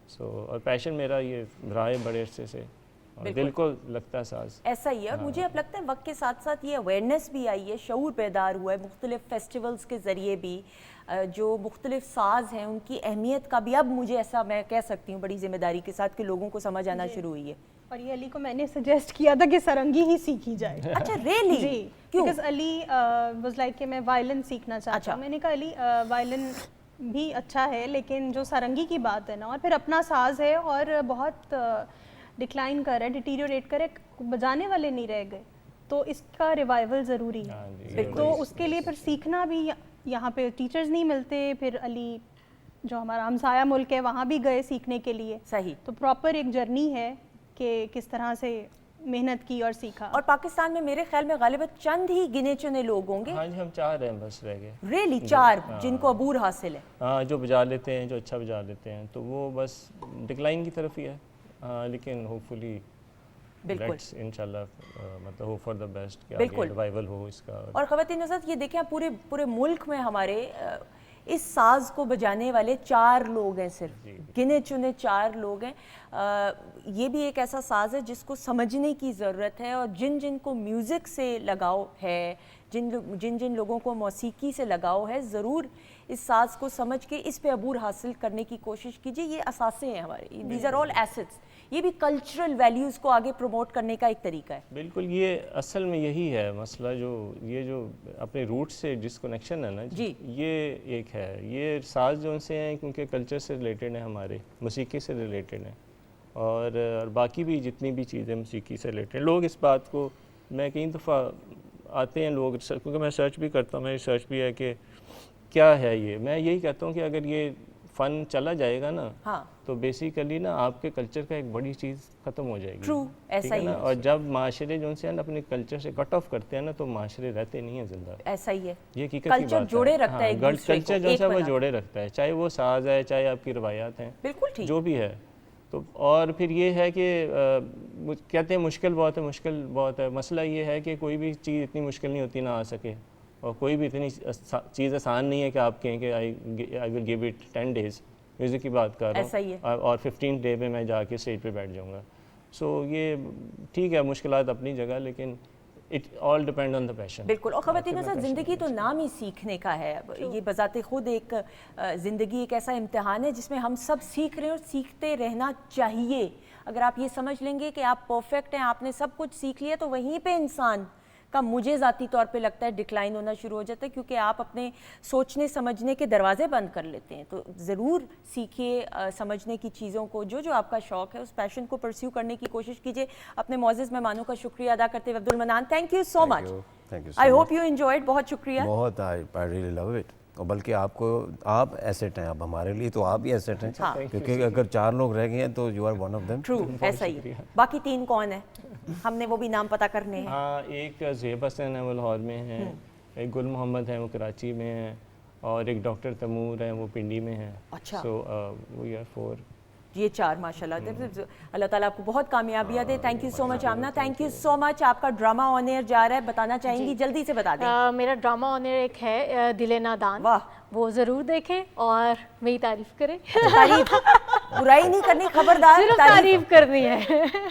سو اور پیشن میرا یہ رہا ہے بڑے عرصے سے, اور دل کو لگتا ہے ساز. ایسا ہی ہے, اور مجھے اب لگتا ہے وقت کے ساتھ ساتھ یہ اویئرنیس بھی آئی ہے, شعور بیدار ہوا ہے مختلف فیسٹیولز کے ذریعے بھی, جو مختلف ساز ہیں ان کی اہمیت کا بھی اب مجھے ایسا میں کہہ سکتی ہوں بڑی ذمہ داری کے ساتھ کہ لوگوں کو سمجھ آنا شروع ہوئی ہے. اور یہ علی کو میں نے سجیسٹ کیا تھا کہ سرنگی ہی سیکھی جائے. اچھا ریئلی؟ جی, بیکاز علی واز لائک کہ میں وائلن سیکھنا چاہتا ہوں. میں نے کہا علی وائلن بھی اچھا ہے لیکن جو سرنگی کی بات ہے نا, اور پھر اپنا ساز ہے اور بہت ڈکلائن کر رہا ہے, ڈیٹیریوریٹ کر رہا ہے, بجانے والے نہیں رہ گئے, تو اس کا ریوائول ضروری ہے. تو اس کے لیے پھر سیکھنا بھی, یہاں پہ ٹیچرز نہیں ملتے. پھر علی جو ہمارا ہمسایہ ملک ہے وہاں بھی گئے سیکھنے کے لیے. صحیح. تو پراپر ایک جرنی ہے کہ کس طرح سے محنت کی اور سیکھا. اور پاکستان میں میرے خیال میں غالباً چند ہی گنے چنے لوگ ہوں گے. ہاں جی, ہم 4 ہیں بس رہ گئے. ریئلی 4 جن کو عبور حاصل ہے؟ ہاں, جو بجا لیتے ہیں, جو اچھا بجا لیتے ہیں, تو وہ بس ڈکلائن کی طرف ہی ہے. لیکن ہوپ فلی بالکل انشاءاللہ مطلب ہوپ فار دا بیسٹ کہ بالکل ریوائول ہو اس کا. اور خواتین حضرات یہ دیکھیں پورے ملک میں ہمارے اس ساز کو بجانے والے 4 لوگ ہیں, صرف گنے چنے 4 لوگ ہیں. یہ بھی ایک ایسا ساز ہے جس کو سمجھنے کی ضرورت ہے, اور جن کو میوزک سے لگاؤ ہے, جن لوگوں کو موسیقی سے لگاؤ ہے, ضرور اس ساز کو سمجھ کے اس پہ عبور حاصل کرنے کی کوشش کیجیے. یہ اثاثے ہیں ہمارے, دیز آر آل ایسٹس. یہ بھی کلچرل ویلیوز کو آگے پروموٹ کرنے کا ایک طریقہ ہے. بالکل, یہ اصل میں یہی ہے مسئلہ, جو اپنے روٹ سے جس کنیکشن ہے نا جی, یہ ایک ہے. یہ ساز جو ان سے ہیں کیونکہ کلچر سے ریلیٹڈ ہیں, ہمارے موسیقی سے ریلیٹڈ ہیں, اور باقی بھی جتنی بھی چیزیں موسیقی سے ریلیٹڈ. لوگ اس بات کو, میں کئی دفعہ آتے ہیں لوگ, کیونکہ میں ریسرچ بھی کرتا ہوں, میں ریسرچ بھی ہے کہ کیا ہے یہ. میں یہی کہتا ہوں کہ اگر یہ فن چلا جائے گا نا, تو بیسیکلی نا آپ کے کلچر کا ایک بڑی چیز ختم ہو جائے گی. ٹرو, ایسا ہی ہے. اور جب معاشرے جو ان سے اپنے کلچر سے کٹ آف کرتے ہیں نا, تو معاشرے رہتے نہیں ہیں زندہ. ایسا ہی ہے, یہ حقیقت کی بات ہے. کلچر جوڑے رکھتا ہے ایک دوسرے کو, کلچر جو ہے وہ جوڑے رکھتا ہے, چاہے وہ ساز ہے, چاہے آپ کی روایات ہیں, بالکل ٹھیک, جو بھی ہے. تو اور پھر یہ ہے کہ کہتے ہیں مشکل بہت ہے. مسئلہ یہ ہے کہ کوئی بھی چیز اتنی مشکل نہیں ہوتی نہ آ سکے, اور کوئی بھی اتنی چیز آسان نہیں ہے کہ آپ کہیں کہ I will give it 10 days. Music کی بات کر رہا ہوں, اور 15 day میں میں جا کے اسٹیج پہ بیٹھ جاؤں گا. سو یہ ٹھیک ہے, مشکلات اپنی جگہ, لیکن اٹ آل ڈپینڈ آن دا پیشن. بالکل. اور خواتین کے ساتھ زندگی تو نام ہی سیکھنے کا ہے. یہ بذات خود ایک زندگی ایک ایسا امتحان ہے جس میں ہم سب سیکھ رہے ہیں, اور سیکھتے رہنا چاہیے. اگر آپ یہ سمجھ لیں گے کہ آپ پرفیکٹ ہیں, آپ نے سب کچھ سیکھ لیا, تو وہیں پہ انسان کا مجھے ذاتی طور پہ لگتا ہے ڈکلائن ہونا شروع ہو جاتا ہے, کیونکہ آپ اپنے سوچنے سمجھنے کے دروازے بند کر لیتے ہیں. تو ضرور سیکھیے سمجھنے کی چیزوں کو, جو آپ کا شوق ہے اس پیشن کو پرسیو کرنے کی کوشش کیجیے. اپنے معزز مہمانوں کا شکریہ ادا کرتے ہوئے Abdul Mannan, thank you so much. I hope you enjoyed. بہت شکریہ. بہت, آئی ریئلی لو اٹ. اور بلکہ آپ ایسٹ ہیں, اب ہمارے لیے تو آپ ہی ایسٹ ہیں, کیونکہ اگر 4 لوگ رہ گئے ہیں تو you are one of them. True, ایسا ہی. باقی 3 کون ہیں, ہم نے وہ بھی نام پتہ کرنے ہیں. ہاں, ایک زیب حسن ہے وہ لاہور میں ہیں, ایک گل محمد ہیں وہ کراچی میں ہیں, اور ایک ڈاکٹر تیمور ہیں وہ پنڈی میں ہیں. اچھا. سو وی آر 4. یہ 4 ماشاءاللہ. اللہ تعالیٰ آپ کو بہت کامیابیاں دے. Thank you so much Amna, thank you so much. آپ کا ڈرامہ آن ایئر جا رہا ہے, بتانا چاہیں گی, جلدی سے بتا دیں. میرا ڈرامہ آن ایئر ایک ہے دل نادان, واہ, وہ ضرور دیکھیں اور میری تعریف کریں. تعریف, برائی نہیں کرنی, خبردار, صرف تعریف کرنی ہے.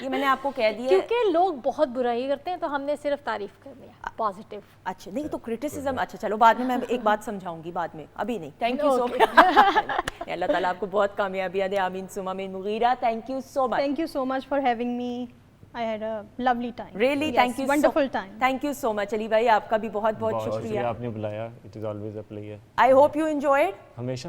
یہ میں نے آپ کو کہہ دیا, کیونکہ لوگ بہت برائی کرتے ہیں, تو ہم نے صرف تعریف کرنی ہے, پازیٹیو. اچھا نہیں تو کرٹیسزم, اچھا چلو بعد میں ایک بات سمجھاؤں گی, بعد میں, ابھی نہیں. تھینک یو سو مچ. اللہ تعالیٰ آپ کو بہت کامیابیاں دے. آمین ثم آمین. مغیرہ, thank you so much. Thank you so much for having me. I had a lovely time. Really, yes, thank you. Wonderful time. Thank you so much. علی بھائی آپ کا بھی بہت بہت شکریہ. آپ نے بلایا. It is always a pleasure. I hope you enjoyed. ہمیشہ.